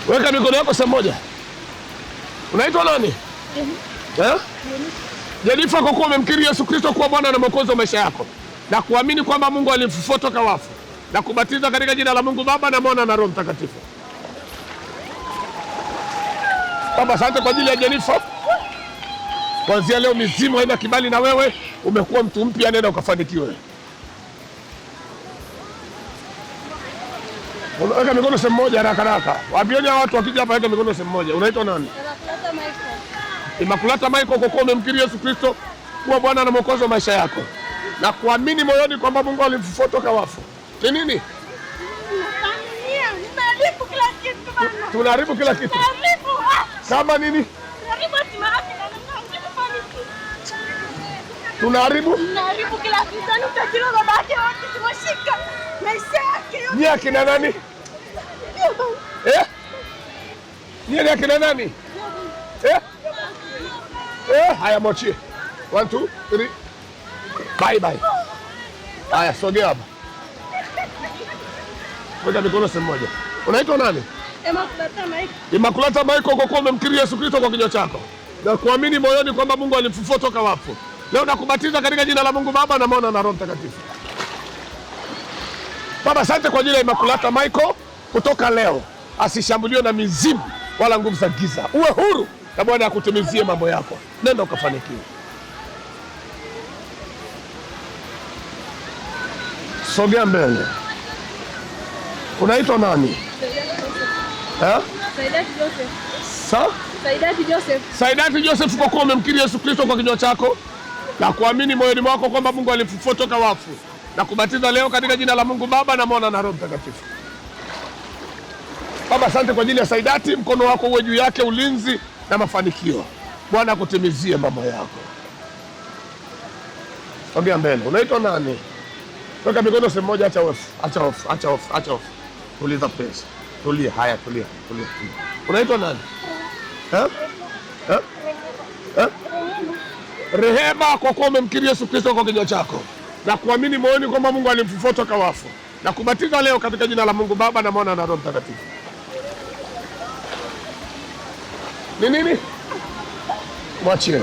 Weka mikono yako sehemu moja. Unaitwa nani? Jenifa, kwa kuwa umemkiri Yesu Kristo kuwa Bwana na Mwokozi wa maisha yako na kuamini kwamba Mungu alimfufua toka wafu, na kubatiza katika jina la Mungu Baba na Mwana na Roho Mtakatifu. Baba, asante kwa ajili ya Jenifa. Kuanzia leo mizimu haina kibali na wewe, umekuwa mtu mpya, nenda ukafanikiwe. Weka mikono sehemu moja haraka haraka. Waambieni watu wakija hapa weka mikono sehemu moja. Unaitwa nani? Imakulata Michael, kwa kuwa umemkiri Yesu Kristo kuwa Bwana na Mwokozi wa maisha yako na kuamini moyoni kwamba Mungu alimfufua toka wafu. Ni nini? Tunaharibu kila kitu. Kama nini? Tunaharibu kila kitu. Utajiri wa babake wote tumeshika. Ni akina nani? Ni akina nani? Haya mochi. 1 2 3. Bye bye. Haya sogea hapa. Weka mikono sehemu moja. Unaitwa nani? Immaculata Michael, kwa kuwa umemkiri Yesu Kristo kwa kinywa chako na kuamini moyoni kwamba Mungu alimfufua toka wafu, leo nakubatiza katika jina la Mungu Baba na Mwana na Roho Mtakatifu. Baba, asante kwa ajili ya Immaculata Michael. Kutoka leo asishambuliwe na mizimu wala nguvu za giza. Uwe huru na Bwana akutimizie mambo yako. Nenda ukafanikiwe. Sogea mbele. Unaitwa nani? Saidati Joseph. Saidati Joseph. Saidati Joseph, kwa kuwa umemkiri Yesu Kristo kwa kinywa chako na kuamini moyoni mwako kwamba Mungu alimfufua toka wafu, na kubatiza leo katika jina la Mungu Baba na Mwana na Roho Mtakatifu. Baba, asante kwa ajili ya Saidati. Mkono wako uwe juu yake, ulinzi na mafanikio. Bwana akutimizie mambo yako. Sogea mbele. Unaitwa nani? Weka mikono sehemu moja. Acha off. Tuliza pesa. Tulia. Haya, tulia. Unaitwa nani? Rehema, kwa kuwa umemkiri Yesu Kristo kwa kinywa chako na kuamini moyoni kwamba Mungu alimfufua toka wafu, na kubatiza leo katika jina la Mungu Baba na Mwana na Roho Mtakatifu. Ni nini? Mwachie.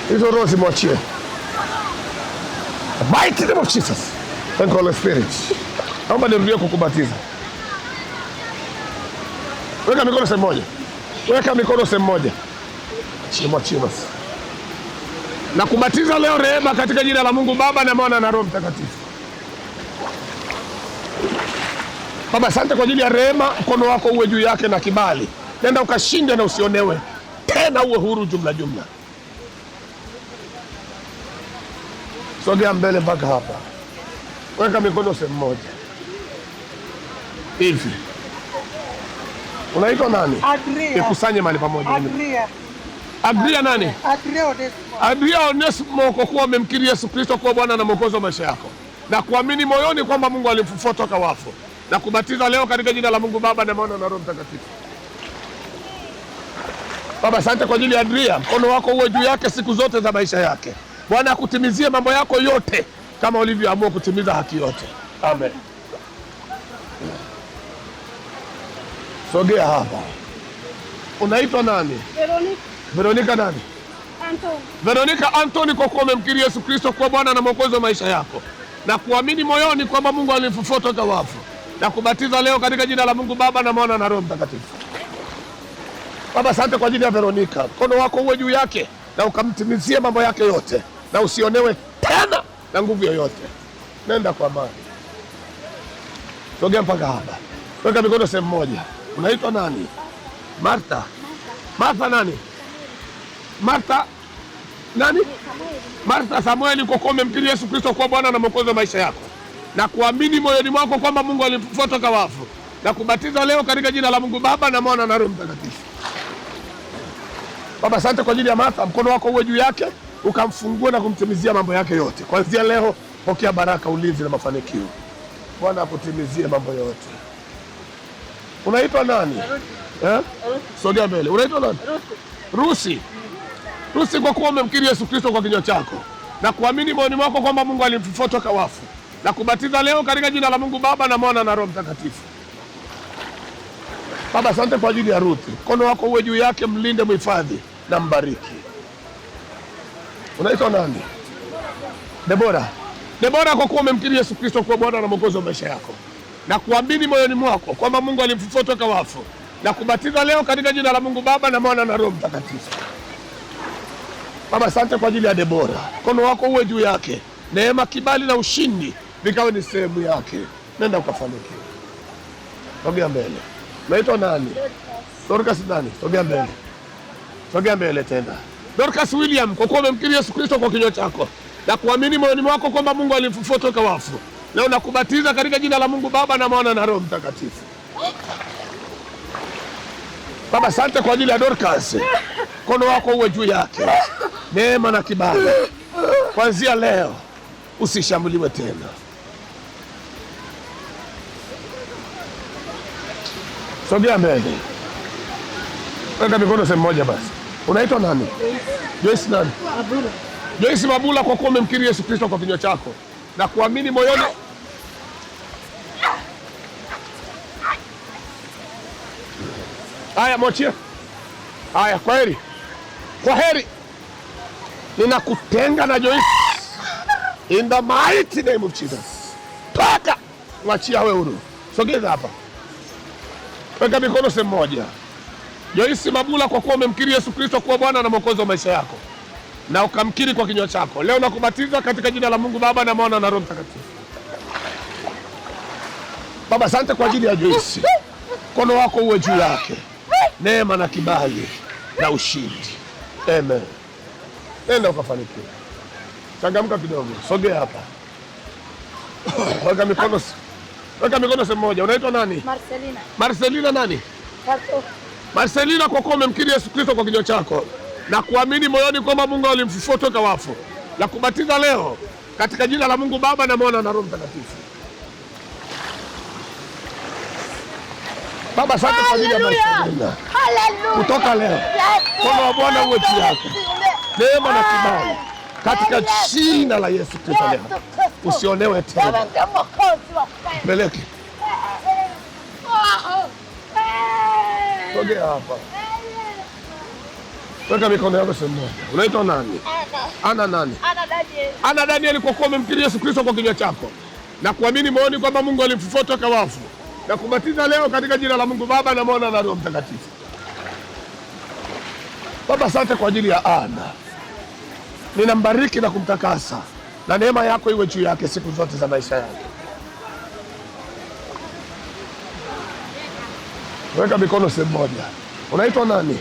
Hizo roho mwachie. Mighty name of Jesus. Thank you, Holy Spirit. Naomba nirudie kukubatiza. Weka mikono sehemu moja. Mwachie basi. Na kubatiza leo rehema katika jina la Mungu Baba na Mwana na Roho Mtakatifu. Baba, asante kwa ajili ya rehema. Mkono wako uwe juu yake na kibali. Nenda ukashinde na usionewe tena, uwe huru jumla. Sogea mbele mpaka hapa. Weka mikono sehemu moja. Hivi. Unaitwa nani? Adria. Ikusanye mahali pamoja. Adria nani? Adria Onesmo, kwa kuwa umemkiri Yesu Kristo kuwa Bwana na Mwokozi wa maisha yako na kuamini moyoni kwamba Mungu alimfufua toka wafu, na kubatiza leo katika jina la Mungu Baba na Mwana na Roho Mtakatifu. Baba, asante kwa ajili ya Adria. Mkono wako uwe juu yake siku zote za maisha yake. Bwana akutimizie mambo yako yote kama ulivyoamua kutimiza haki yote. Amen. Sogea hapa. Unaitwa nani? Veronica nani? Veronica Anthony, kwa kuwa umemkiri Yesu Kristo kuwa Bwana na Mwokozi wa maisha yako na kuamini moyoni kwamba Mungu alimfufua toka wafu, na kubatiza leo katika jina la Mungu Baba na Mwana na Roho Mtakatifu. Baba, asante kwa ajili ya Veronica. Mkono wako uwe juu yake na ukamtimizie mambo yake yote, na usionewe tena na nguvu yoyote. Nenda kwa amani. Sogea mpaka hapa. Weka mikono sehemu moja. Unaitwa nani? Martha nani? Martha nani? Martha Samueli, kwa kuwa umemkiri Yesu Kristo kuwa Bwana na Mwokozi wa maisha yako na kuamini moyoni mwako kwamba Mungu alimfufua toka wafu, na kubatiza leo katika jina la Mungu Baba na Mwana na Roho Mtakatifu. Baba, asante kwa ajili ya Martha. Mkono wako uwe juu yake, ukamfungue na kumtimizia mambo yake yote. Kuanzia leo pokea baraka, ulinzi na mafanikio. Bwana akutimizie mambo yote. Unaitwa nani? Sogea mbele. Unaitwa nani? Rusi, kwa kuwa umemkiri Yesu Kristo kwa kinywa chako na kuamini moyoni mwako kwamba Mungu alimfufua toka wafu, na kubatiza leo katika jina la Mungu Baba na Mwana na Roho Mtakatifu. Baba, asante kwa ajili ya Ruthi. Mkono wako uwe juu yake, mlinde, mhifadhi na mbariki. Unaitwa nani? Debora, kwa kuwa umemkiri Yesu Kristo kuwa Bwana na Mwokozi wa maisha yako na kuamini moyoni mwako kwamba Mungu alimfufua toka wafu, na kubatiza leo katika jina la Mungu Baba na Mwana na Roho Mtakatifu. Baba, asante kwa ajili ya Debora. Mkono wako uwe juu yake, neema, kibali na ushindi vikawe ni sehemu yake. Nenda ukafanikiwe. Sogea mbele. Unaitwa nani? Dorcas nani? Sogea mbele tena. Dorcas William, kwa kuwa umemkiri Yesu Kristo kwa kinywa chako na kuamini moyoni mwako kwamba Mungu alimfufua toka wafu, leo nakubatiza katika jina la Mungu Baba na Mwana na Roho Mtakatifu. Baba, asante kwa ajili ya Dorcas. Mkono wako uwe juu yake, neema na kibali kuanzia leo usishambuliwe tena. Sogea mbele. Weka mikono sehemu moja basi. Unaitwa nani? Joyce nani? Mabula. Joyce Mabula, kwa kuwa umemkiri Yesu Kristo kwa kinywa chako na kuamini moyoni. Haya, mwachie. Haya, kwa heri. Kwa heri. Ninakutenga na Joyce. In the mighty name of Jesus. Toka. Mwachia wewe huru. Sogeza hapa. Weka mikono sehemu moja. Joyce Mabula, kwa kuwa umemkiri Yesu Kristo kuwa Bwana na Mwokozi wa maisha yako na ukamkiri kwa kinywa chako, leo nakubatiza katika jina la Mungu Baba na Mwana na Roho Mtakatifu. Baba, asante kwa ajili ya Joyce. Mkono wako uwe juu yake, neema na kibali na ushindi. Amen. Nenda ukafanikiwa. Changamka kidogo. Sogea hapa. Weka mikono sehemu moja. Unaitwa nani? Marcelina. Marcelina nani? Marcelina, kwa kuwa umemkiri Yesu Kristo kwa kinywa chako na kuamini moyoni kwamba Mungu alimfufua toka wafu, na kubatiza leo katika jina la Mungu Baba na Mwana na Roho Mtakatifu. Baba, asante kwa ajili ya Marcelina. Kutoka leo mkono wa Bwana uwe juu yako, neema na kibali katika jina la Yesu Kristo. Leo usionewe tena. Peleke. Sogea hapa. Weka mikono yako sehemu moja. Unaitwa nani? Ana nani? Ana Daniel, kwa kuwa umemkiri Yesu Kristo kwa kinywa chako na kuamini moyoni kwamba Mungu alimfufua toka wafu, na kubatiza leo katika jina la Mungu Baba na Mwana na Roho Mtakatifu. Baba, asante kwa ajili ya Ana. Ninambariki na kumtakasa, na neema yako iwe juu yake siku zote za maisha yake. Weka mikono sehemu moja. Unaitwa nani?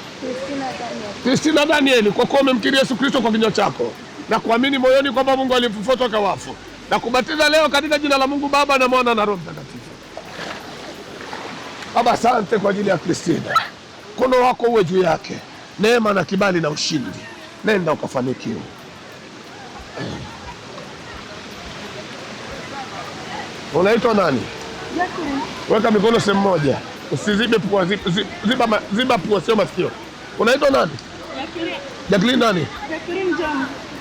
Christina Daniel, kwa kuwa umemkiri Yesu Kristo kwa kinywa chako na kuamini moyoni kwamba Mungu alimfufua toka wafu, na kubatiza leo katika jina la Mungu Baba na Mwana na Roho Mtakatifu. Baba, asante kwa ajili ya Christina. Mkono wako uwe juu yake, neema na kibali na ushindi. Nenda ukafanikiwe. Unaitwa nani? Weka mikono sehemu moja. Usizibe pua, ziba pua, sio masikio. Unaitwa nani? Jacqueline nani?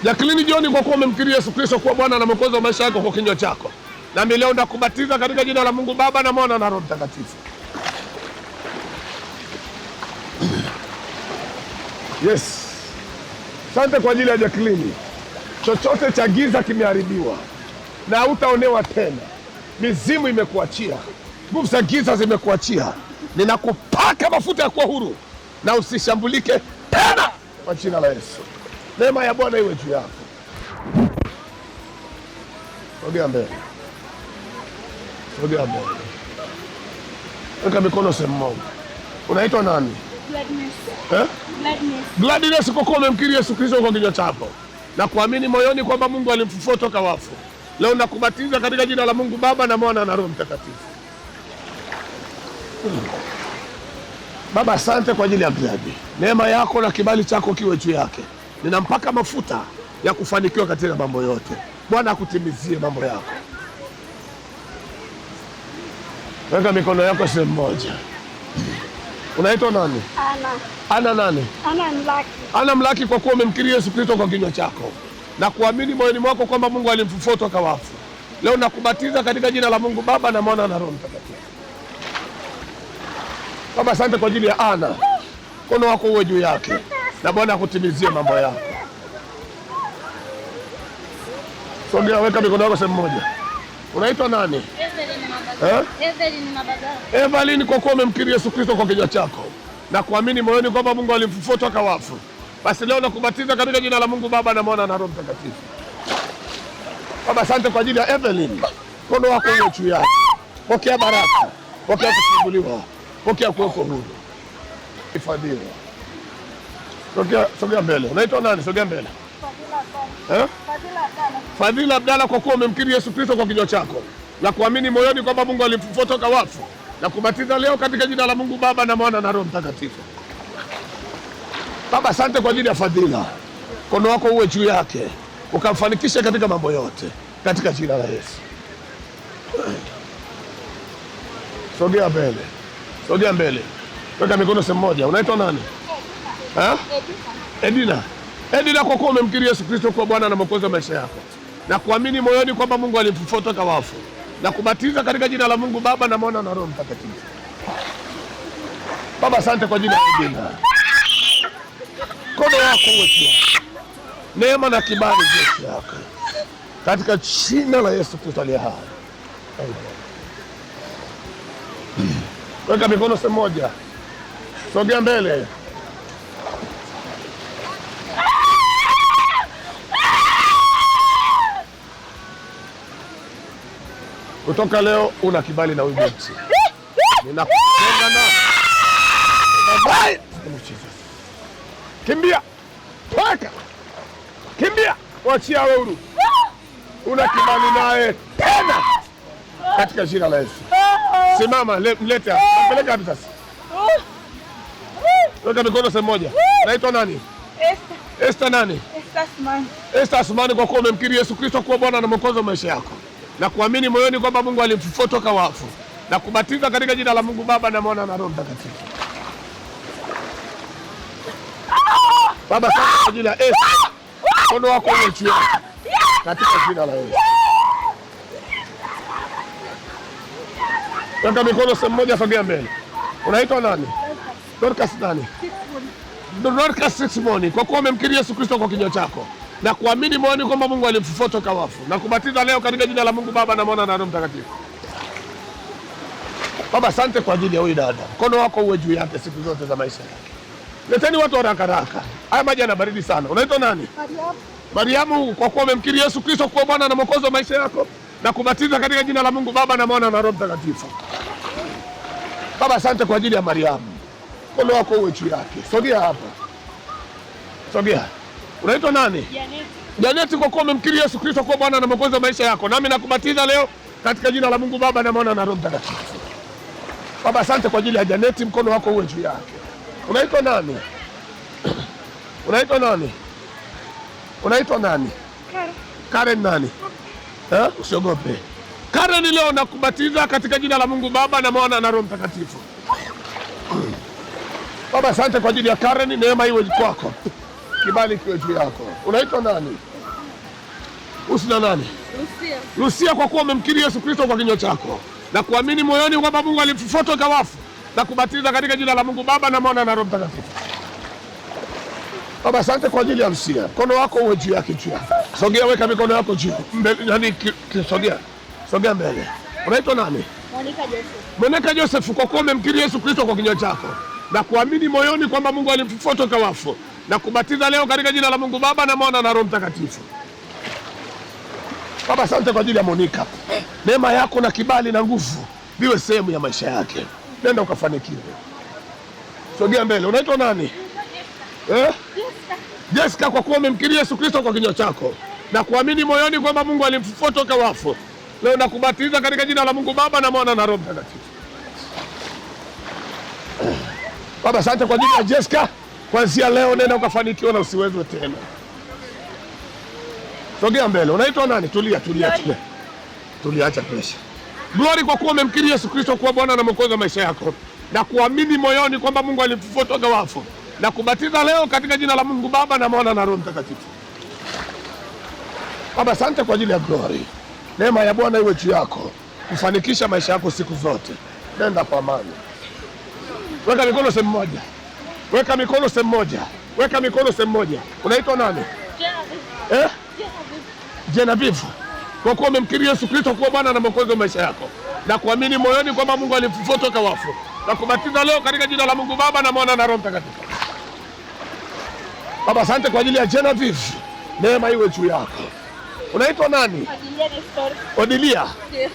Jacqueline John, kwa kuwa umemkiri Yesu Kristo kuwa Bwana na Mwokozi wa maisha yako kwa kinywa chako, na mimi leo nakubatiza katika jina la Mungu Baba na Mwana na Roho Mtakatifu. Yes. Asante kwa ajili ya Jacqueline. Chochote cha giza kimeharibiwa na hutaonewa tena. Mizimu imekuachia, nguvu za giza zimekuachia. Ninakupaka mafuta ya kuwa huru na usishambulike tena kwa jina la Yesu. Neema ya Bwana iwe juu yako. Sogea mbele. Sogea mbele. Weka mikono sehemu moja. Unaitwa nani? Gladness. Gladness, kwa kuwa umemkiri Yesu Kristo kwa kinywa chako na kuamini moyoni kwamba Mungu alimfufua toka wafu, leo nakubatiza katika jina la Mungu Baba na Mwana na Roho Mtakatifu. Baba, asante kwa ajili ya Gladi. Neema yako na kibali chako kiwe juu yake. Ninampaka mafuta ya kufanikiwa katika mambo yote. Bwana akutimizie mambo yako. Weka mikono yako sehemu moja. Unaitwa nani? Ana nani? Ana Mlaki, kwa kuwa umemkiri Yesu Kristo kwa kinywa chako na kuamini moyoni mwako kwamba Mungu alimfufua toka wafu, leo nakubatiza katika jina la Mungu Baba na Mwana na Roho Mtakatifu. Baba, asante kwa ajili ya Ana. Mkono wako uwe juu yake na Bwana akutimizie mambo yako. Sogea, weka mikono yako sehemu moja. Unaitwa nani? Evelyn, kwa kuwa umemkiri Yesu Kristo kwa kinywa chako na kuamini moyoni kwamba Mungu alimfufua toka wafu, basi leo nakubatiza katika jina la Mungu Baba na Mwana na Roho Mtakatifu. Baba, asante kwa ajili ya Evelyn. Mkono wako uwe juu yake. Pokea baraka, pokea kufunguliwa, pokea kuwekwa huru. Ifadhili. Sogea mbele. Unaitwa nani? Sogea mbele. Fadhila Abdalla, kwa kuwa umemkiri Yesu Kristo kwa kinywa chako na kuamini moyoni kwamba Mungu alimfufua toka wafu, na kubatiza leo katika jina la Mungu Baba na Mwana na Roho Mtakatifu. Baba, asante kwa ajili ya Fadhila. Mkono wako uwe juu yake, ukamfanikishe katika mambo yote, katika jina la Yesu. Sogea mbele, sogea mbele, weka mikono sehemu moja. Unaitwa nani? Edina. Edina, kwa kuwa umemkiri Yesu Kristo kuwa Bwana na Mwokozi wa maisha yako na kuamini moyoni kwamba Mungu alimfufua toka wafu na kubatiza katika jina la Mungu Baba na Mwana na Roho Mtakatifu. Baba, asante kwa jina la Edina. Mkono wako uwe neema na kibali juu yako katika jina la Yesu Kristo aliye hai. Weka mikono sehemu moja, sogea mbele. Kutoka leo una kibali na ubinti. Ninakutenga na kimbia, toka, kimbia, wachia wewe huru. Una kibali naye tena katika jina la Yesu. Simama, mlete hapa. Mpeleka hapa sasa. Weka mikono sehemu moja. Naitwa nani? Esther. Esther nani? Esther Asmani. Esther Asmani, kwa kuwa umemkiri Yesu Kristo kuwa Bwana na Mwokozi wa maisha yako na kuamini moyoni kwamba Mungu alimfufua toka wafu na kubatiza katika jina la Mungu Baba na Mwana na Roho Mtakatifu. Baba, asante kwa ajili ya Esther. Mkono wako uwe juu yake katika jina la Yesu. Weka mikono sehemu moja, sogea mbele. Unaitwa nani? Dorcas nani? Dorcas Sixmoni, kwa kuwa umemkiri Yesu Kristo kwa kinywa chako na kuamini moyoni kwamba Mungu alimfufua toka wafu na kubatiza leo katika jina la Mungu Baba na Mwana na Roho Mtakatifu. Baba, asante kwa ajili ya huyu dada. Mkono wako uwe juu yake siku zote za maisha yake. Leteni watu haraka haraka. Haya maji yana baridi sana. Unaitwa nani? Mariamu. Mariamu, kwa kuwa umemkiri Yesu Kristo kuwa Bwana na Mwokozi wa maisha yako na kubatiza katika jina la Mungu Baba na Mwana na Roho Mtakatifu. Baba, asante kwa ajili ya Mariamu. Mkono wako uwe juu yake. Sogea hapa. Sogea. Unaitwa nani? Janeti. Janeti, kwa kuwa umemkiri Yesu Kristo kuwa Bwana na Mwokozi wa maisha yako nami nakubatiza leo katika jina la Mungu Baba na Mwana na Roho Mtakatifu. Baba, asante kwa ajili ya Janeti. Mkono wako uwe juu yake. Unaitwa nani? Unaitwa nani? Unaitwa nani? Karen nani? Usiogope. Karen, leo nakubatiza katika jina la Mungu Baba na Mwana na Roho Mtakatifu. Baba, asante kwa ajili ya Karen, neema iwe kwako. Kibali kiwe juu yako. Unaitwa nani? Usina nani? Lucia. Lucia, kwa kuwa umemkiri Yesu Kristo kwa kinywa chako na kuamini moyoni kwamba Mungu alimfufua toka wafu na kubatiza katika jina la Mungu Baba na Mwana na Roho Mtakatifu. Baba, asante kwa ajili ya Lucia. Mkono wako uwe juu yake juu. Sogea, weka mikono yako juu. Mbele, sogea. Sogea mbele. Unaitwa nani? Monica Joseph. Monica Joseph, kwa kuwa umemkiri Yesu Kristo kwa kinywa chako na kuamini moyoni kwamba Mungu alimfufua toka wafu na kubatiza leo katika jina la Mungu Baba na Mwana na Roho Mtakatifu. Baba, asante kwa ajili ya Monica. Neema yako na kibali na nguvu viwe sehemu ya maisha yake. Nenda ukafanikiwe. Sogea mbele. Unaitwa nani? Jessica, kwa kuwa umemkiri Yesu Kristo kwa kinywa chako na kuamini moyoni kwamba Mungu alimfufua toka wafu leo nakubatiza katika jina la Mungu Baba na Mwana na Roho Mtakatifu. Baba, asante kwa ajili ya Jessica. Kuanzia leo nenda ukafanikiwa na usiwezwe tena. Sogea mbele. Unaitwa nani? Tulia. Tulia, acha presha. Glory, kwa kuwa umemkiri Yesu Kristo kuwa Bwana na Mwokozi wa maisha yako na kuamini moyoni kwamba Mungu alimfufua toka wafu na kubatiza leo katika jina la Mungu Baba na Mwana na Roho Mtakatifu. Baba, asante kwa ajili ya Glory. Neema ya Bwana iwe juu yako kufanikisha maisha yako siku zote. Nenda kwa amani. Weka mikono sehemu moja. Weka mikono sehemu moja. Weka mikono sehemu moja. Unaitwa nani? Genevieve. Kwa kuwa umemkiri Yesu Kristo kuwa Bwana na Mwokozi wa maisha yako na kuamini moyoni kwamba Mungu alimfufua toka wafu na kubatiza leo katika jina la Mungu Baba na Mwana na Roho Mtakatifu. Baba, asante kwa ajili ya Genevieve. Neema iwe juu yako. Unaitwa nani? Odilia.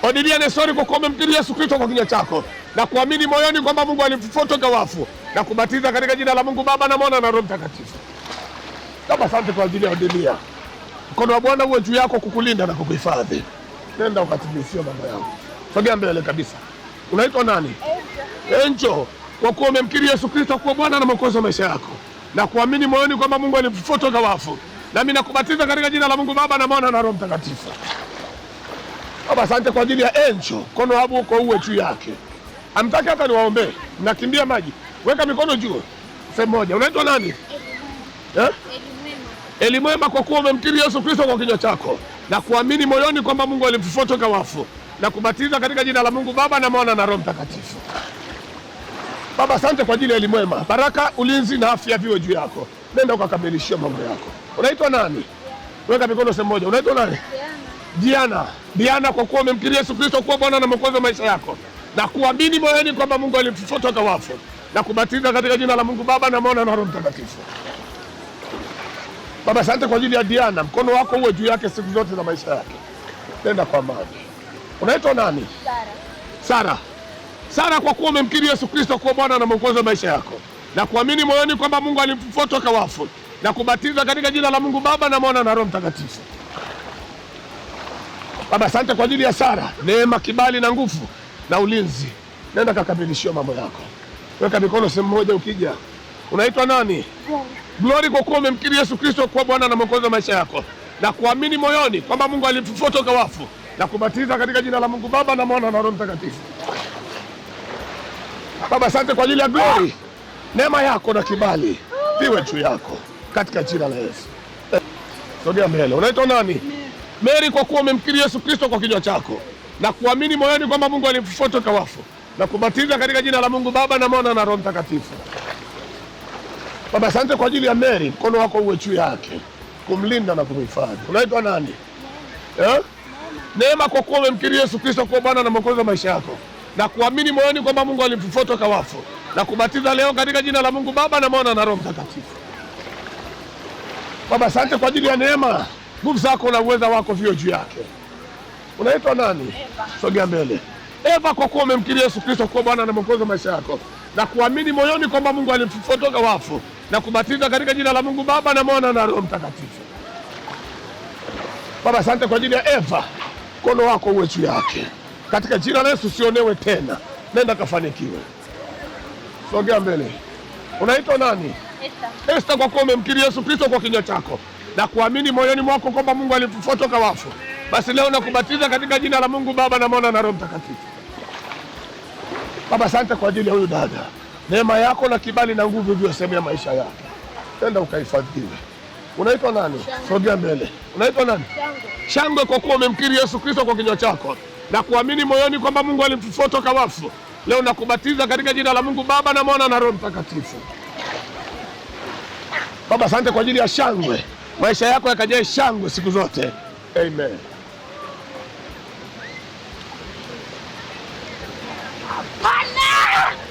Odilia Nestori, kwa kuwa umemkiri Yesu Kristo kwa kinywa chako na kuamini moyoni kwamba Mungu alimfufua toka wafu na kubatiza katika jina la Mungu Baba na Mwana na Roho Mtakatifu. Baba, asante kwa ajili ya Odilia. Mkono wa Bwana uwe juu yako kukulinda na kukuhifadhi. Nenda ukatimizie mambo yako. Sogea mbele kabisa. Unaitwa nani? Angel. Kwa kuwa umemkiri Yesu Kristo kuwa Bwana na Mwokozi wa maisha yako na kuamini moyoni kwamba Mungu alimfufua toka wafu Nami nakubatiza katika jina la Mungu Baba na Mwana na Roho Mtakatifu. Baba, asante kwa ajili ya Encho. Mkono wangu uko uwe juu yake. Amtaki hata niwaombee. Mnakimbia maji. Weka mikono juu. Sehemu moja. Unaitwa nani? Elimwema, kwa kuwa umemkiri Yesu Kristo kwa kinywa chako na kuamini moyoni kwamba Mungu alimfufua toka wafu, na kubatiza katika jina la Mungu Baba na Mwana na Roho Mtakatifu. Baba, asante kwa ajili ya Elimwema. Baraka, ulinzi na afya viwe juu yako. Nenda ukakamilishia mambo yako. Unaitwa nani? Weka mikono sehemu moja. Unaitwa nani? Diana, kwa kuwa umemkiri Yesu Kristo kuwa Bwana na Mwokozi wa maisha yako na kuamini moyoni kwamba Mungu alimfufua toka wafu, na kubatiza katika jina la Mungu Baba na Mwana na Roho Mtakatifu. Baba, asante kwa ajili ya Diana. Mkono wako uwe juu yake siku zote za maisha yake. Nenda kwa amani. Unaitwa nani? Sara, kwa kuwa umemkiri Yesu Kristo kuwa Bwana na Mwokozi wa maisha yako na kuamini moyoni kwamba Mungu alimfufua toka wafu, na kubatiza katika jina la Mungu Baba na Mwana na Roho Mtakatifu. Baba, asante kwa ajili ya Sara. Neema, kibali na nguvu na ulinzi. Nenda kakamilishia mambo yako. Weka mikono sehemu moja ukija. Unaitwa nani? Glory, kwa kuwa umemkiri Yesu Kristo kuwa Bwana na Mwokozi wa maisha yako na kuamini moyoni kwamba Mungu alimfufua toka wafu, na kubatiza katika jina la Mungu Baba na Mwana na Roho Mtakatifu. Baba, asante kwa ajili ya Glory. Neema yako na kibali viwe juu yako katika jina la Yesu. Sogea mbele. Unaitwa nani? Mary, kwa kuwa umemkiri Yesu Kristo kwa kinywa chako na kuamini moyoni kwamba Mungu alimfufua toka wafu, na kubatiza katika jina la Mungu Baba na Mwana na Roho Mtakatifu. Baba, asante kwa ajili ya Mary. Mkono wako uwe juu yake kumlinda na kumhifadhi. Unaitwa nani? Neema, kwa kuwa umemkiri Yesu Kristo kuwa Bwana na Mwokozi wa maisha yako na kuamini moyoni kwamba Mungu alimfufua toka wafu, na kubatiza leo katika jina la Mungu Baba na Mwana na Roho Mtakatifu. Baba, asante kwa ajili ya Neema. Nguvu zako na uweza wako vio juu yake. Unaitwa nani? Sogea mbele. Eva, kwa kuwa umemkiri Yesu Kristo kuwa Bwana na Mwokozi wa maisha yako na kuamini moyoni kwamba Mungu alimfufua toka wafu, na kubatiza katika jina la Mungu Baba na Mwana na Roho Mtakatifu. Baba, asante kwa ajili ya Eva. Mkono wako uwe juu yake katika jina la Yesu. Usionewe tena. Nenda kafanikiwe. Sogea mbele. Unaitwa nani? Esther, kwa kuwa umemkiri Yesu Kristo kwa kinywa chako na kuamini moyoni mwako kwamba Mungu alimfufua toka wafu, basi leo nakubatiza katika jina la Mungu Baba na Mwana na Roho Mtakatifu. Baba, asante kwa ajili ya huyu dada. Neema yako na kibali na nguvu viwe sehemu ya maisha yake. Tenda ukahifadhiwe. Unaitwa nani? Sogea mbele. Unaitwa nani? Shangwe, kwa kuwa umemkiri Yesu Kristo kwa kinywa chako na kuamini moyoni kwamba Mungu alimfufua toka wafu, leo nakubatiza katika jina la Mungu Baba na Mwana na Roho Mtakatifu. Baba, asante kwa ajili ya Shangwe. Maisha yako yakajae shangwe siku zote. Amen.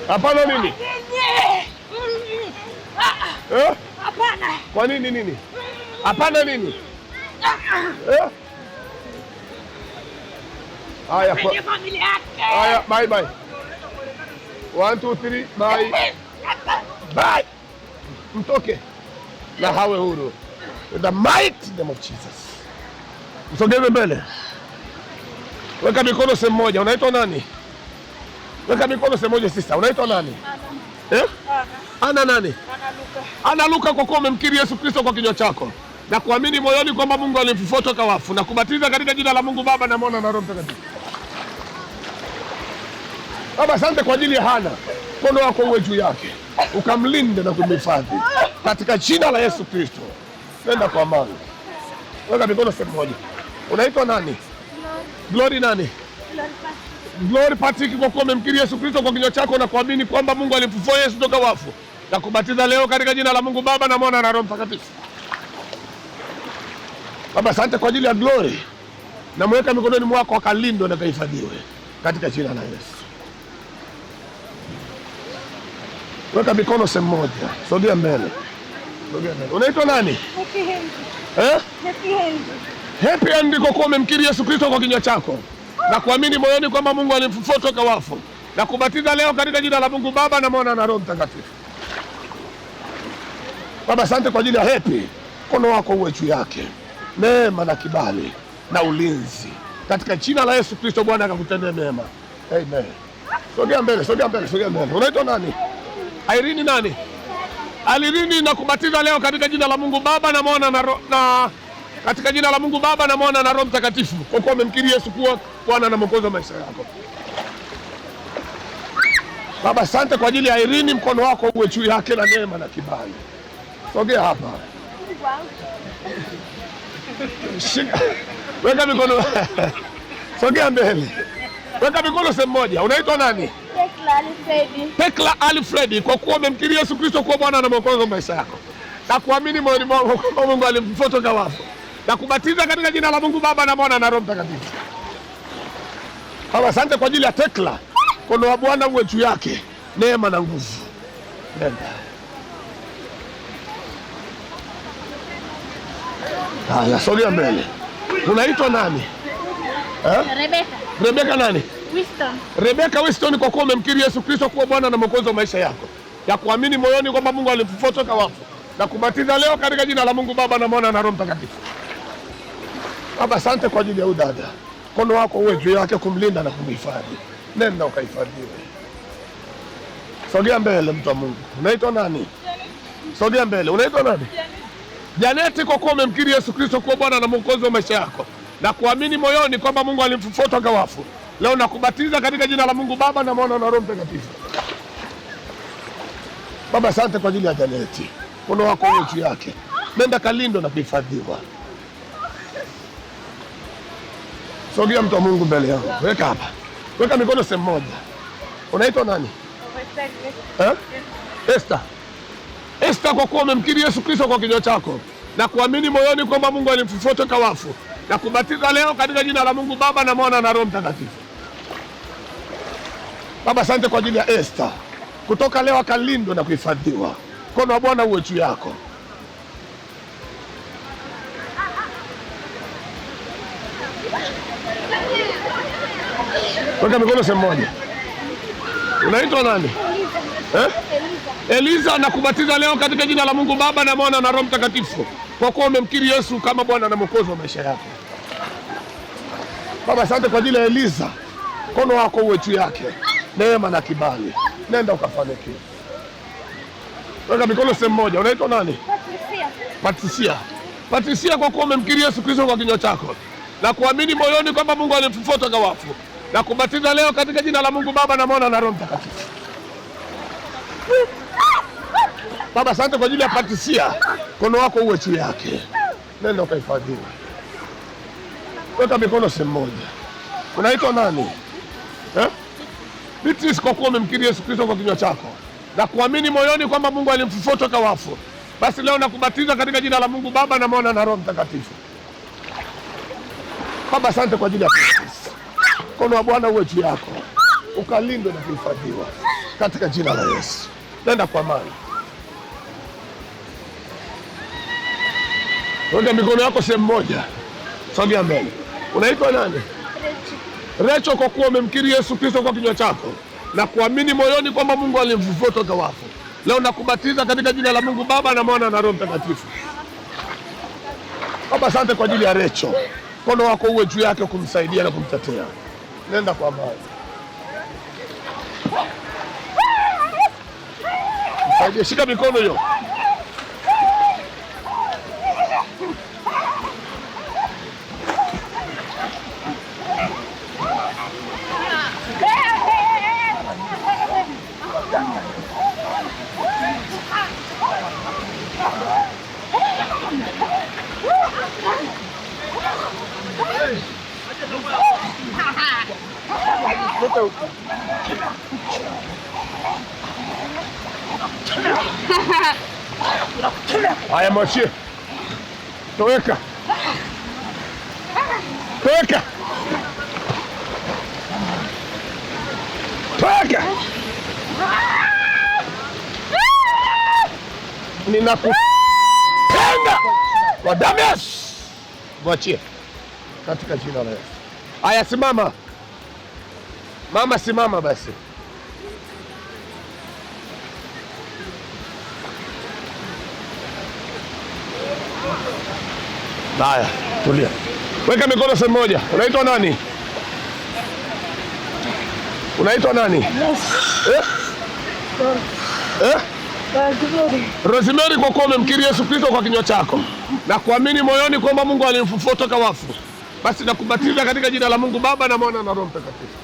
Hapana nini? Hapana. Kwa nini? Hapana nini? Haya, bye. 1 2 3 bye. Mtoke na hawe huru. In the mighty name of Jesus. Msogeze mbele. Weka mikono sehemu moja. Unaitwa nani? Weka mikono sehemu moja sister. Unaitwa nani? Ana nani? Ana Luka, kwa kuwa umemkiri Yesu Kristo kwa kinywa chako na kuamini moyoni kwamba Mungu alimfufua toka wafu, na kubatiza katika jina la Mungu Baba na Mwana na Roho Mtakatifu. Baba, asante kwa ajili ya Hana. Mkono wako uwe juu yake, ukamlinde na kumhifadhi katika jina la Yesu Kristo. Nenda kwa amani. Weka mikono sehemu moja. Unaitwa nani? Glory nani? Glory Patrick, kwa kuwa umemkiri Yesu Kristo kwa kinywa chako na kuamini kwamba Mungu alimfufua Yesu toka wafu, na kubatiza leo katika jina la Mungu Baba na Mwana na Roho Mtakatifu. Baba, asante kwa ajili ya Glory. Namweka mikononi mwako akalindwe na kahifadhiwe katika jina la Yesu. Weka mikono sehemu moja. Sogea mbele. Unaitwa nani? Happy End, kwa kuwa umemkiri Yesu Kristo kwa kinywa chako na kuamini moyoni kwamba Mungu alimfufua toka wafu, na kubatiza leo katika jina la Mungu Baba na Mwana na Roho Mtakatifu. Baba, asante kwa ajili ya Happy. Mkono wako uwe juu yake, neema na kibali na ulinzi katika jina la Yesu Kristo. Bwana akakutendea mema. Amen. Sogea mbele. Unaitwa nani? Irene nani? Irene na kubatiza leo katika jina la Mungu Baba na Mwana na katika jina la Mungu Baba na Mwana na Roho Mtakatifu, kwa kuwa umemkiri Yesu kuwa Bwana na Mwokozi wa maisha yako. Baba, asante kwa ajili ya Irene, mkono wako uwe juu yake na neema na kibali. Sogea hapa. Shika. Weka mikono. Sogea mbele. Weka mikono sehemu moja. Unaitwa nani? Tekla Alfredi, kwa kuwa umemkiri Yesu Kristo kuwa Bwana na Mwokozi wa maisha yako na kuamini moyoni mwako kwamba Mungu alimfufua kutoka wafu na kubatiza katika jina la Mungu Baba na Mwana na Roho Mtakatifu. Baba, asante kwa ajili ya Tekla, mkono wa Bwana uwe juu yake, neema na nguvu. Nenda. Haya, sogea mbele. Unaitwa nani? Rebeka nani? Rebeka Winston, kwa kuwa umemkiri Yesu Kristo kuwa Bwana na Mwokozi wa maisha yako ya kuamini moyoni kwamba Mungu alimfufua kutoka wafu na kubatiza leo katika jina la Mungu Baba na Mwana na Roho Mtakatifu. Baba, asante kwa ajili ya udada, mkono wako uwe juu yake kumlinda na kumhifadhi. Nenda ukahifadhiwe. Sogea mbele, mtu wa Mungu. Unaitwa nani? Sogea mbele. Unaitwa nani? Janeti, kwa kuwa umemkiri Yesu Kristo kuwa Bwana na Mwokozi wa maisha yako na kuamini moyoni kwamba Mungu alimfufua kutoka wafu, leo nakubatiza katika jina la Mungu Baba na Mwana na Roho Mtakatifu. Baba, asante kwa ajili ya Janeti, mkono wako uwe juu yake. Nenda kalindwa na kuhifadhiwa. Sogea mtu wa Mungu mbele yangu. Weka hapa. Weka mikono sehemu moja. Unaitwa nani? Esther. Esther, kwa kuwa umemkiri Yesu Kristo kwa kinywa chako na kuamini moyoni kwamba Mungu alimfufua kutoka wafu na kubatiza leo katika jina la Mungu Baba na Mwana na Roho Mtakatifu. Baba, asante kwa ajili ya Esther, kutoka leo akalindwa na kuhifadhiwa. Mkono wa Bwana uwe juu yako. Weka mikono sehemu moja. Unaitwa nani? Eliza, na kubatiza leo katika jina la Mungu Baba na Mwana na Roho Mtakatifu, kwa kuwa umemkiri Yesu kama Bwana na Mwokozi wa maisha yako. Baba, asante kwa ajili ya Eliza, mkono wako uwe juu yake, neema na kibali. Nenda ukafanikiwe. Weka mikono sehemu moja. Unaitwa nani? Patricia, kwa kuwa umemkiri Yesu Kristo kwa kinywa chako na kuamini moyoni kwamba Mungu alimfufua kutoka wafu na kubatiza leo katika jina la Mungu Baba na Mwana na Roho Mtakatifu. Baba, asante kwa ajili ya Patricia, mkono wako uwe juu yake, nenda ukahifadhiwe. Weka mikono sehemu moja. Unaitwa nani? Beatrice, kwa kuwa umemkiri Yesu Kristo kwa kinywa chako na kuamini moyoni kwamba Mungu alimfufua kutoka wafu, basi leo nakubatiza katika jina la Mungu Baba na Mwana na Roho Mtakatifu. Baba, asante kwa ajili ya Beatrice, mkono wa Bwana uwe juu yako, ukalindwe na kuhifadhiwa katika jina la Yesu. Nenda kwa amani. Weka mikono yako sehemu moja. Sogea mbele. Unaitwa nani? Recho, kwa kuwa umemkiri Yesu Kristo kwa kinywa chako na kuamini moyoni kwamba Mungu alimfufua kutoka wafu, leo nakubatiza katika jina la Mungu Baba na Mwana na Roho Mtakatifu. Baba, asante kwa ajili ya Recho, mkono wako uwe juu yake kumsaidia na kumtetea. Nenda kwa amani. Msaidie, shika mikono hiyo. Haya, mwachie. Toweka. Toweka. Toweka. Ninakupenda kwa damu ya Yesu. Mwachie katika jina la Yesu. Haya, simama. Mama, simama basi. Haya, tulia. Weka mikono sehemu moja. Unaitwa nani? Unaitwa nani? Rosemary, kwa kuwa umemkiri Yesu Kristo kwa kinywa chako na kuamini moyoni kwamba Mungu alimfufua kutoka wafu, basi nakubatiza katika jina la Mungu Baba na Mwana na Roho Mtakatifu.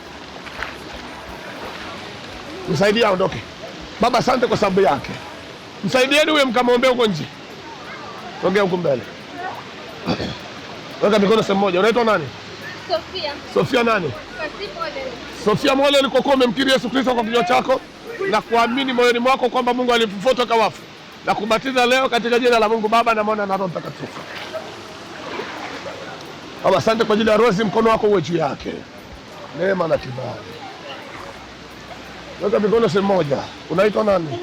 Msaidie aondoke. Baba, asante kwa sababu yake. Msaidieni huyo, mkamwombea huko nje. Sogea huko mbele. Weka mikono sehemu moja. Unaitwa nani? Sofia. Sofia nani? Sofia Mwale, kwa umemkiri Yesu Kristo kwa kinywa chako na kuamini moyoni mwako kwamba Mungu alimfufua kutoka wafu, na kubatiza leo katika jina la Mungu Baba na Mwana na Roho Mtakatifu. Baba, asante kwa ajili ya Rosi, mkono wako uwe juu yake. Neema na kibali. Weka mikono sehemu moja. Unaitwa nani?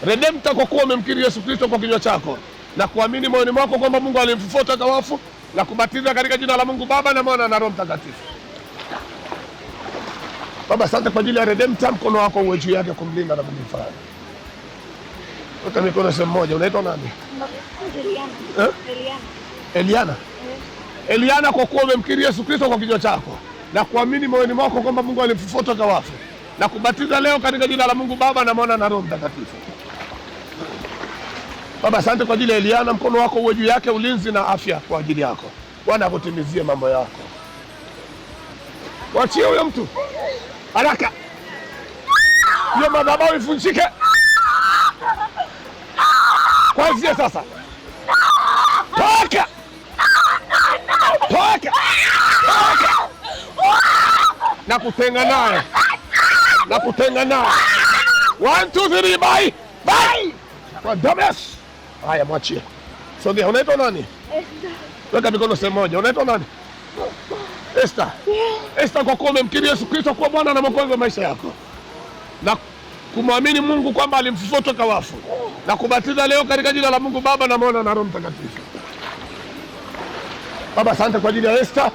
Redempta, kwa kuwa umemkiri Yesu Kristo kwa kinywa chako na kuamini moyoni mwako kwamba Mungu alimfufua kutoka wafu, na kubatiza katika jina la Mungu Baba na Mwana na Roho Mtakatifu. Baba, asante kwa ajili ya Redempta, mkono wako uwe juu yake kumlinda na kumhifadhi. Weka mikono sehemu moja. Unaitwa nani? Eliana. Eliana, kwa kuwa umemkiri Yesu Kristo kwa kinywa chako na kuamini moyoni mwako kwamba Mungu alimfufua kutoka wafu, na kubatiza leo katika jina la Mungu Baba na Mwana na Roho Mtakatifu. Baba, asante kwa ajili ya Eliana, mkono wako uwe juu yake, ulinzi na afya kwa ajili yako. Bwana akutimizie mambo yako. Wachie huyo mtu haraka, hiyo madhabahu ifunjike kwanzia sasa. Toka! Toka! Toka! Na kutenga naye. Na kutenga naye. 1 2 3 bye. Bye. Kwa Damas. Haya, mwachie. Sogea. Unaitwa nani? Esther. Weka mikono sehemu moja. Unaitwa nani? Esther. Esther, kwa kuwa umemkiri Yesu Kristo kuwa Bwana na Mwokozi wa maisha yako na kumwamini Mungu kwamba alimfufua kutoka wafu, na kubatiza leo katika jina la Mungu Baba na Mwana na Roho Mtakatifu. Baba, asante kwa ajili ya Esther,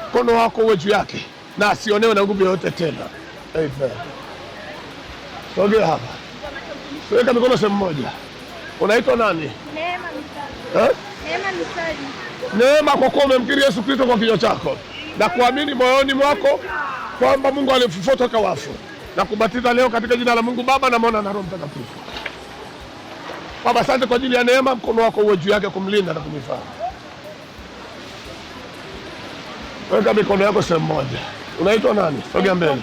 mkono wako uwe juu yake na asionewe na nguvu yoyote tena. Amen. Sogea hapa. Weka mikono sehemu moja. Unaitwa nani? Neema Misali. Neema Misali. Neema, kwa kuwa umemkiri Yesu Kristo kwa kinywa chako na kuamini moyoni mwako kwamba Mungu alimfufua kutoka wafu, na kubatiza leo katika jina la Mungu Baba na Mwana na Roho Mtakatifu. Baba, asante kwa ajili ya Neema, mkono wako uwe juu yake kumlinda na kumhifadhi. Weka mikono yako sehemu moja. Unaitwa nani? Sogea mbele.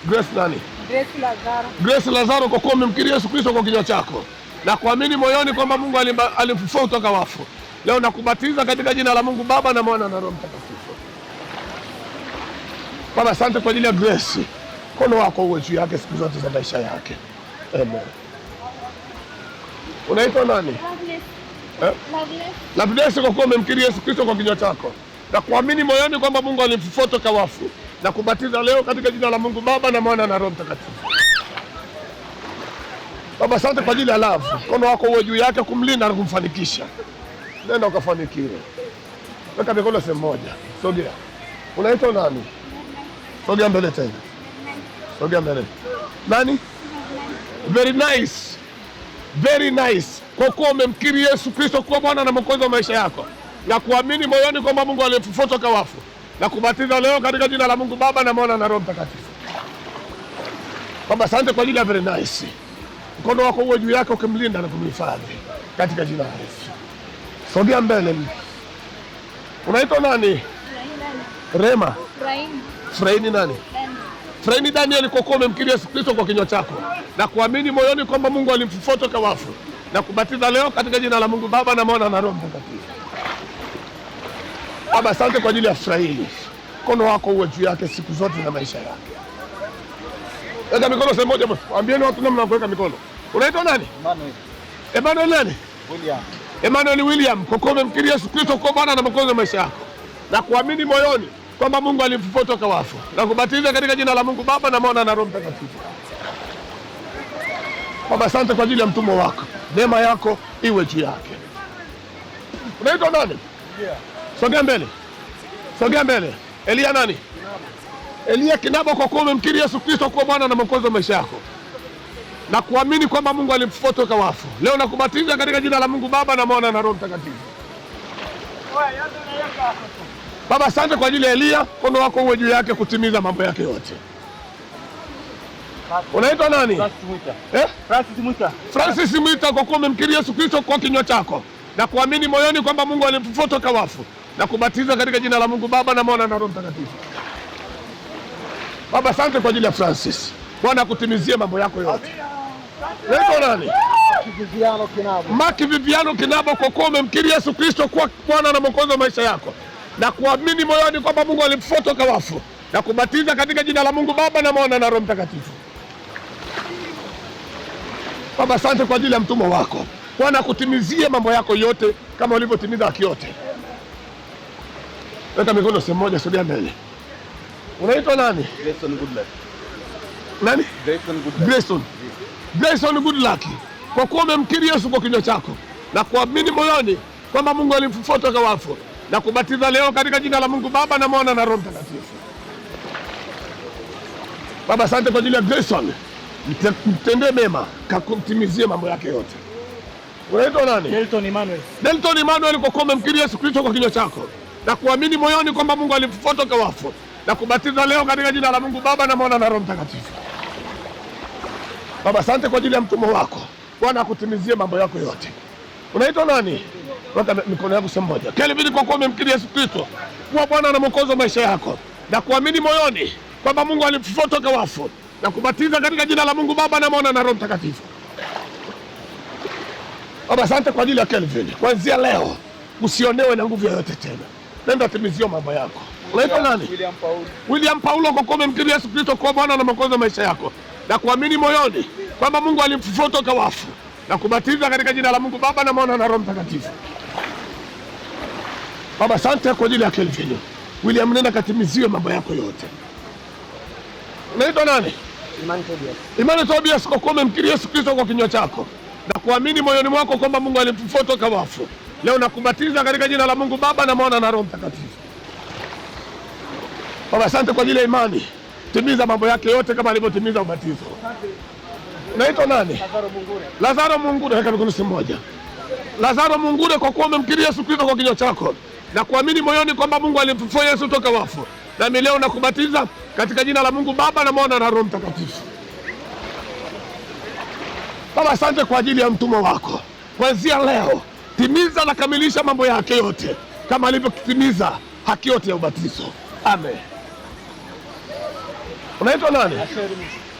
Grace nani? Grace Lazaro. Grace Lazaro, kwa kuwa umemkiri Yesu Kristo kwa kinywa chako na kuamini moyoni kwamba Mungu alimfufua kutoka wafu, leo nakubatiza katika jina la Mungu Baba na Mwana na Roho Mtakatifu. Baba, asante kwa ajili ya Grace, mkono wako uwe juu yake siku zote za maisha yake. Amen. Unaitwa nani? Loveless, kwa kuwa umemkiri Yesu Kristo kwa kinywa chako na kuamini moyoni kwamba Mungu alimfufua kutoka wafu, na kubatiza leo katika jina la Mungu Baba na Mwana na Roho Mtakatifu. Baba, asante kwa ajili ya Love, mkono wako uwe juu yake kumlinda na kumfanikisha. Nenda ukafanikiwe. Weka mikono sehemu moja. Sogea. Unaitwa nani? Sogea mbele tena. Sogea mbele. Nani? Very nice. Very nice. Kwa kuwa umemkiri Yesu Kristo kuwa Bwana na Mwokozi wa maisha yako na kuamini moyoni kwamba Mungu alimfufua kutoka wafu, na kubatiza leo katika jina la Mungu Baba na Mwana na Roho Mtakatifu. Baba, asante kwa ajili ya very nice, mkono wako uwe juu yake ukimlinda na kumhifadhi katika jina la Yesu. Sogea mbele. Unaitwa nani? Rema. Fraini nani? Fraini Daniel, kwa kuwa umemkiri Yesu Kristo kwa kinywa chako na kuamini moyoni kwamba Mungu alimfufua kutoka wafu, na kubatiza leo katika jina la Mungu Baba na Mwana na Roho Mtakatifu. Baba, asante kwa ajili ya Fraini, mkono wako uwe juu yake siku zote za maisha yake. Weka mikono sehemu moja. Waambieni watu namna ya kuweka mikono. Unaitwa nani? Emmanuel. Emmanuel nani? William. Emmanuel William, kwa kuwa umemkiri Yesu Kristo kuwa Bwana na Mwokozi wa maisha yako na kuamini moyoni kwamba Mungu alimfufua kutoka wafu, na kubatiza katika jina la Mungu Baba na Mwana na Roho Mtakatifu. Baba, asante kwa ajili ya mtumwa wako, neema yako iwe juu yake. Unaitwa nani? Sogea mbele. Sogea mbele. Elia nani? Elia Kinabo, kwa kuwa umemkiri Yesu Kristo kuwa Bwana na Mwokozi wa maisha yako na kuamini kwamba Mungu alimfufua kutoka wafu, leo nakubatiza katika jina la Mungu Baba na Mwana na Roho Mtakatifu. Baba, asante kwa ajili ya Elia, mkono wako uwe juu yake kutimiza mambo yake yote. Unaitwa nani? Francis Mwita. Francis Mwita. Francis Mwita, kwa kuwa umemkiri Yesu Kristo kwa kinywa chako na kuamini moyoni kwamba Mungu alimfufua toka wafu na kubatiza katika jina la Mungu Baba na Mwana na Roho Mtakatifu. Baba, asante kwa ajili ya Francis. Bwana akutimizie mambo yako yote. Unaitwa nani? Maki Viviano Kinabo, kwa kuwa umemkiri Yesu Kristo kwa Bwana na Mwokozi wa maisha yako na kuamini moyoni kwamba Mungu alimfufua toka wafu na kubatiza katika jina la Mungu Baba na Mwana na Roho Mtakatifu. Baba, asante kwa ajili ya mtumwa wako. Bwana akutimizie mambo yako yote kama ulivyotimiza haki yote. Weka mikono sehemu moja, sogea mbele. Unaitwa nani? Grayson Goodluck. Nani? Grayson Goodluck. Grayson. Grayson Goodluck. Kwa kuwa umemkiri Yesu kwa kinywa chako na kuamini moyoni kwamba Mungu alimfufua toka wafu na kubatiza leo katika jina la Mungu Baba na Mwana na Roho Mtakatifu. Baba, asante kwa ajili ya Grayson. Mtendee mema, kakutimizie mambo yake yote. Unaitwa nani? Delton Emmanuel. Delton Emmanuel, kwa kuwa umemkiri Yesu Kristo kwa kinywa chako na kuamini moyoni kwamba Mungu alimfufua toka wafu na kubatiza leo katika jina la Mungu Baba na Mwana na Roho Mtakatifu. Baba, asante kwa ajili ya mtumwa wako. Bwana akutimizie mambo yako yote. Unaitwa nani? Weka mikono yako sehemu moja. Kelvin, kwa kuwa umemkiri Yesu Kristo kuwa Bwana na Mwokozi wa maisha yako na kuamini moyoni kwamba Mungu alimfufua toka wafu na kubatiza katika jina la Mungu Baba na Mwana na Roho Mtakatifu. Baba, asante kwa ajili ya Kelvin. Kuanzia leo usionewe na nguvu yoyote tena. Nenda timizio mambo yako. Unaitwa nani? William Paulo, kwa kuwa umemkiri Yesu Kristo kuwa Bwana na Mwokozi wa maisha yako na kuamini moyoni kwamba Mungu alimfufua toka wafu na kubatiza katika jina la Mungu Baba na Mwana na Roho Mtakatifu. Baba, asante kwa ajili ya Kelvin. William, nenda katimiziwe mambo yako yote. Unaitwa nani? Imani Tobias, kwa kuwa umemkiri Yesu Kristo kwa kinywa chako na kuamini moyoni mwako kwamba Mungu alimfufua toka wafu leo na kubatiza katika jina la Mungu Baba na Mwana na Roho Mtakatifu. Baba, asante kwa ajili ya imani. Timiza mambo yake yote kama alivyotimiza ubatizo. Unaitwa nani? Lazaro Mungure. Weka mikono sehemu moja. Lazaro Mungure, kwa kuwa umemkiri Yesu Kristo kwa kinywa chako na kuamini moyoni kwamba Mungu alimfufua Yesu toka wafu nami leo na kubatiza katika jina la Mungu Baba na Mwana na Roho Mtakatifu. Baba, asante kwa ajili ya mtumwa wako. Kuanzia leo timiza na kamilisha mambo yake yote kama alivyotimiza haki yote ya ubatizo. Amen. Unaitwa nani?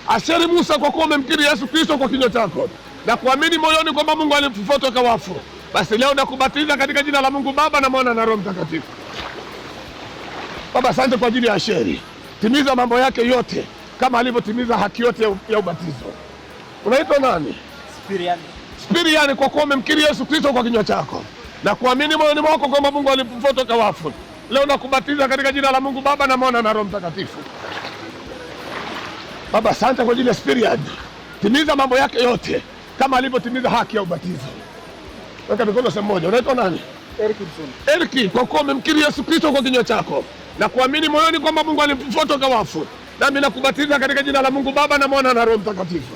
Asheri Musa, kwa kuwa umemkiri Yesu Kristo kwa kinywa chako na kuamini moyoni kwamba Mungu alimfufua toka wafu, basi leo nakubatiza katika jina la Mungu Baba na Mwana na Roho Mtakatifu. Baba, asante kwa ajili ya Asheri. Timiza mambo yake yote kama alivyotimiza haki yote ya ubatizo. Unaitwa nani? Spiriani, kwa kuwa umemkiri Yesu Kristo kwa kinywa chako na kuamini moyoni mwako kwamba Mungu alimfufua toka wafu, leo nakubatiza katika jina la Mungu Baba na Mwana na Roho Mtakatifu. Baba, asante kwa ajili ya Spiriani. Timiza mambo yake yote kama alivyotimiza haki ya ubatizo. Weka mikono sehemu moja. Unaitwa nani? Eriki, kwa kuwa umemkiri Yesu Kristo kwa kinywa chako na kuamini moyoni kwamba Mungu alimfufua toka wafu, nami nakubatiza katika jina la Mungu Baba na Mwana na Roho Mtakatifu.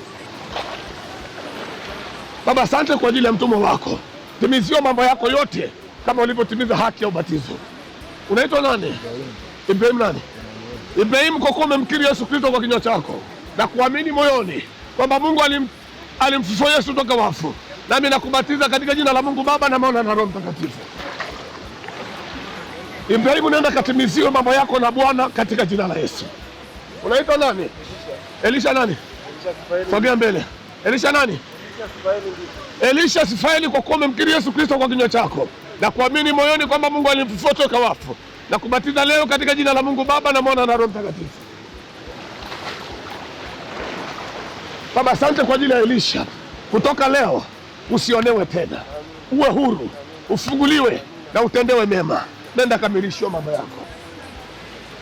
Baba, asante kwa ajili ya mtumwa wako. Timizio mambo yako yote kama ulivyotimiza haki ya ubatizo. Unaitwa nani? Ibrahim nani? Ibrahim, kwa kuwa umemkiri Yesu Kristo kwa kinywa chako na kuamini moyoni kwamba Mungu alimfufua Yesu toka wafu, nami nakubatiza katika jina la Mungu Baba na Mwana na Roho Mtakatifu. Ibrahim, nenda katimiziwe mambo yako na Bwana katika jina la Yesu. Unaitwa nani? Elisha nani? Sogea mbele. Elisha nani? Elisha Sifaeli, kwa kuwa umemkiri Yesu Kristo kwa kinywa chako na kuamini moyoni kwamba Mungu alimfufua toka wafu na kubatiza leo katika jina la Mungu Baba na Mwana na Roho Mtakatifu. Baba, asante kwa ajili ya Elisha. Kutoka leo usionewe tena, uwe huru, ufunguliwe na utendewe mema. Nenda kamilishiwa mambo yako.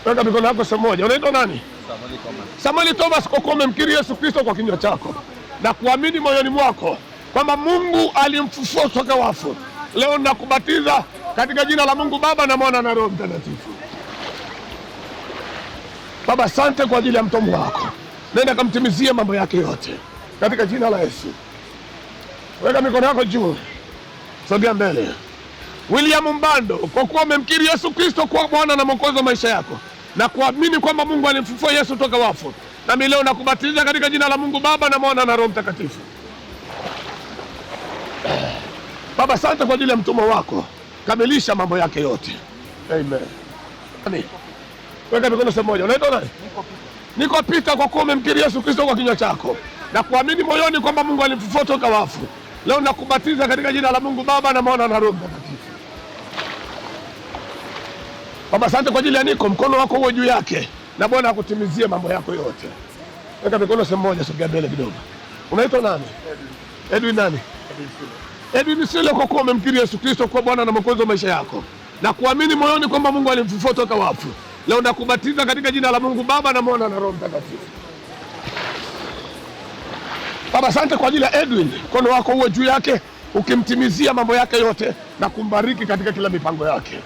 Weka mikono yako sehemu moja. Unaitwa nani? Samuel Thomas, kwa kuwa umemkiri Yesu Kristo kwa kinywa chako na kuamini moyoni mwako kwamba Mungu alimfufua toka wafu, leo nakubatiza katika jina la Mungu Baba na Mwana na Roho Mtakatifu. Baba, asante kwa ajili ya mtumwa wako. Nenda kamtimizie mambo yake yote katika jina la Yesu. Weka mikono yako juu. Sogea mbele. William Mbando, kwa kuwa umemkiri Yesu Kristo kuwa Bwana na Mwokozi wa maisha yako na kuamini kwamba Mungu alimfufua Yesu toka wafu, nami leo nakubatiza katika jina la Mungu Baba na Mwana na Roho Mtakatifu. Baba, asante kwa ajili ya mtumwa wako, kamilisha mambo yake yote. Amen. Weka mikono sehemu moja. Unaitwa nani? Niko Peter, kwa kuwa umemkiri Yesu Kristo kwa kinywa chako na kuamini moyoni kwamba Mungu alimfufua toka wafu, leo nakubatiza katika jina la Mungu Baba na Mwana na Roho Mtakatifu. Baba, asante kwa ajili ya Niko, mkono wako uwe juu yake na Bwana akutimizie mambo yako yote. Weka mikono sehemu moja, sogea mbele kidogo. Unaitwa nani? Edwin nani? Edwin Sile, kwa kuwa umemkiri Yesu Kristo kwa Bwana na Mwokozi wa maisha yako na kuamini moyoni kwamba Mungu alimfufua toka wafu, leo nakubatiza katika jina la Mungu Baba na Mwana na Roho Mtakatifu. Baba, asante kwa ajili ya Edwin, mkono wako uwe juu yake ukimtimizia mambo yake yote na kumbariki katika kila mipango yake.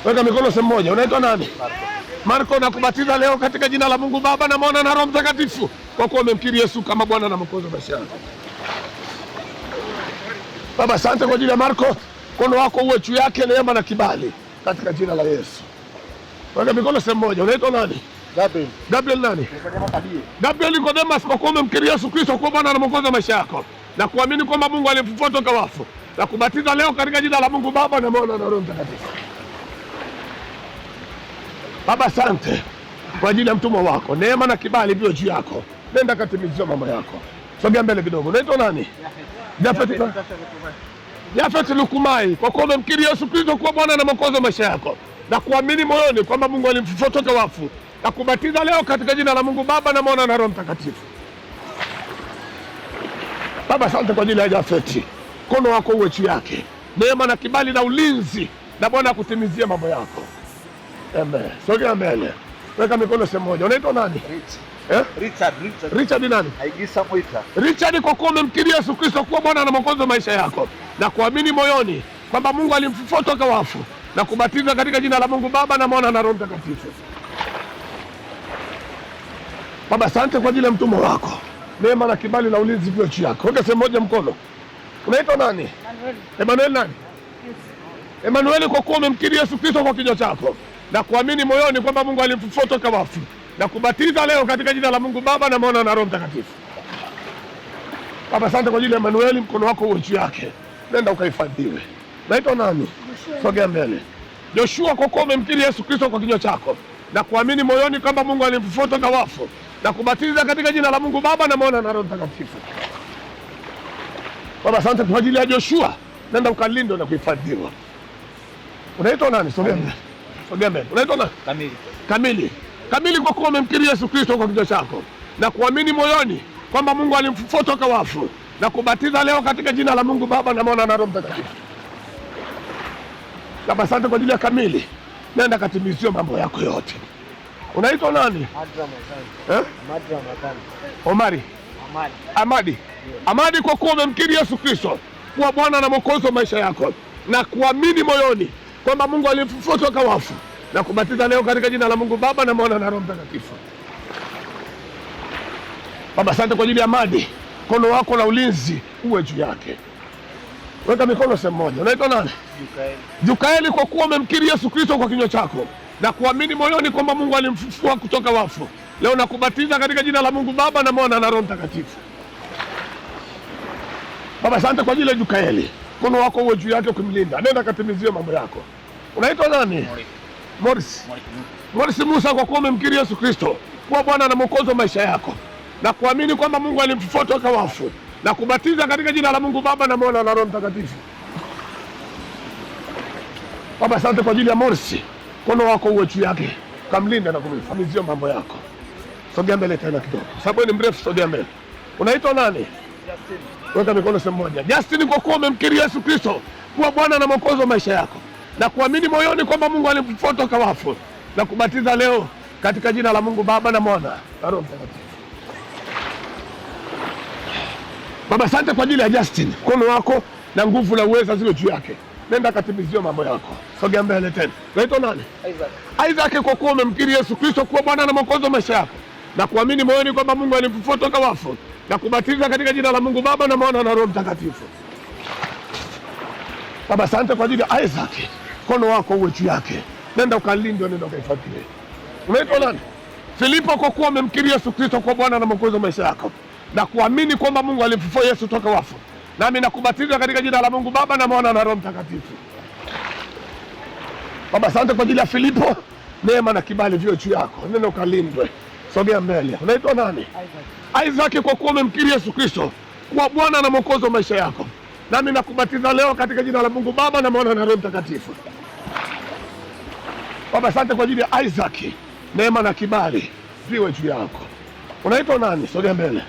Weka mikono sehemu moja. Unaitwa nani? Marko, nakubatiza leo katika jina la Mungu Baba na Mwana na Roho Mtakatifu, kwa kuwa umemkiri Yesu kama Bwana na Mwokozi wa maisha yako. Baba, asante kwa ajili ya Marko, mkono wako uwe juu yake, neema na kibali katika jina la Yesu. Weka mikono sehemu moja. Unaitwa nani? Gabriel nani? Gabriel Nicodemus, kwa kuwa umemkiri Yesu Kristo kwa Bwana na Mwokozi wa maisha yako na kuamini kwamba Mungu alimfufua toka wafu, na kubatiza leo katika jina la Mungu Baba na Mwana na Roho Mtakatifu. Baba, asante kwa ajili ya mtumwa wako, neema na kibali viwe juu yako, nenda katimizia mambo yako. Sogea mbele kidogo. Unaitwa nani? Jafet Lukumai, kwa kuwa umemkiri Yesu Kristo kwa Bwana na Mwokozi wa maisha yako na kuamini moyoni kwamba Mungu alimfufua toka wafu, na kubatiza leo katika jina la Mungu Baba na Mwana na Roho Mtakatifu. Baba, asante kwa ajili ya Jafeti, mkono wako uwe juu yake, neema na kibali na ulinzi, na Bwana akutimizie mambo yako. Amen. Sogea mbele. Weka mikono sehemu moja. Unaitwa nani? Richard nani? Aigisa Mwita. Richard, kwa kuwa umemkiri Yesu Kristo kuwa Bwana na Mwokozi wa maisha yako na kuamini moyoni kwamba Mungu alimfufua toka wafu, na kubatiza katika jina la Mungu Baba na Mwana na Roho Mtakatifu. Baba, asante kwa ajili ya mtumwa wako, neema na kibali na ulinzi viwe juu yako. Weka sehemu moja mkono. Unaitwa nani? Emmanuel nani? Emmanuel, kwa kuwa umemkiri Yesu Kristo kwa kinywa chako na kuamini moyoni kwamba Mungu alimfufua toka wafu, na kubatiza leo katika jina la Mungu Baba na Mwana na Roho Mtakatifu. Baba, asante kwa ajili ya Emmanuel, mkono wako uwe juu yake, nenda ukahifadhiwe. Naitwa nani? Sogea mbele. Joshua, kwa kuwa umemkiri Yesu Kristo kwa kinywa chako na kuamini moyoni kwamba Mungu alimfufua toka wafu, na kubatiza katika jina la Mungu Baba na Mwana na Roho Mtakatifu. Baba, asante kwa ajili ya Joshua, nenda ukalindwe na kuhifadhiwa. Unaitwa nani? Sogea mbele. Sogea mbele. Unaitwa nani? Kamili, kwa kuwa umemkiri Yesu Kristo kwa kinywa chako na kuamini moyoni kwamba Mungu alimfufua toka wafu, na kubatiza leo katika jina la Mungu Baba na Mwana na Roho Mtakatifu. Baba, asante kwa ajili ya Kamili, nenda katimizio mambo yako yote. Unaitwa nani? Omari. Amadi, kwa kuwa umemkiri Yesu Kristo kuwa Bwana na Mwokozi wa maisha yako na kuamini moyoni kwamba Mungu alimfufua toka wafu, na kubatiza leo katika jina la Mungu Baba na Mwana na Roho Mtakatifu. Baba, asante kwa ajili ya Amadi, mkono wako na ulinzi uwe juu yake. Weka mikono sehemu moja. Unaitwa nani? Jukaeli, kwa kuwa umemkiri Yesu Kristo kwa kinywa chako na kuamini moyoni kwamba Mungu alimfufua kutoka wafu, leo nakubatiza katika jina la Mungu Baba na Mwana na Roho Mtakatifu. Baba, asante kwa ajili ya Jukaeli, mkono wako uwe juu yake ukimlinda, nenda katimizie mambo yako. Unaitwa nani? Morris Musa, kwa kuwa umemkiri Yesu Kristo kuwa Bwana na Mwokozi wa maisha yako na kuamini kwamba Mungu alimfufua toka wafu, na kubatiza katika jina la Mungu Baba na Mwana na Roho Mtakatifu. Baba, asante kwa ajili ya Morris, mkono wako uwe juu yake, kamlinda na kumfanyizia mambo yako. Sogea mbele tena kidogo, sababu ni mrefu. Sogea mbele. Unaitwa nani? Justin. Weka mikono sehemu moja. Justin, kwa kuwa umemkiri Yesu Kristo kuwa Bwana na Mwokozi wa maisha yako na kuamini moyoni kwamba Mungu alimfufua toka wafu, na kubatiza leo katika jina la Mungu Baba na Mwana na Roho Mtakatifu. Baba, asante kwa ajili ya Justin, mkono wako na nguvu na uweza ziwe juu yake, nenda katimizio mambo yako. Sogea mbele tena. Unaitwa nani? Isaac, kwa kuwa umemkiri Yesu Kristo kuwa Bwana na Mwokozi wa maisha yako na kuamini moyoni kwamba Mungu alimfufua toka wafu, na kubatiza katika jina la Mungu Baba na Mwana na Roho Mtakatifu. Baba, asante kwa ajili ya Isaac, mkono wako uwe juu yake, nenda ukalindwe, nenda ukahifadhiwe. Unaitwa nani? Filipo, kwa kuwa umemkiri Yesu Kristo kwa Bwana na Mwokozi wa maisha yako na kuamini kwamba Mungu alimfufua Yesu toka wafu, nami nakubatiza katika jina la Mungu Baba na Mwana na Roho Mtakatifu. Baba, asante kwa ajili ya Filipo. Neema na kibali viwe juu yako, neno kalindwe. Sogea mbele. Unaitwa nani? Isaac, kwa kuwa umemkiri Yesu Kristo kwa Bwana na Mwokozi wa maisha yako, nami nakubatiza leo katika jina la Mungu Baba na Mwana na Roho Mtakatifu. Baba, asante kwa ajili ya Isaac. Neema na kibali viwe juu yako. Unaitwa nani? Sogea mbele.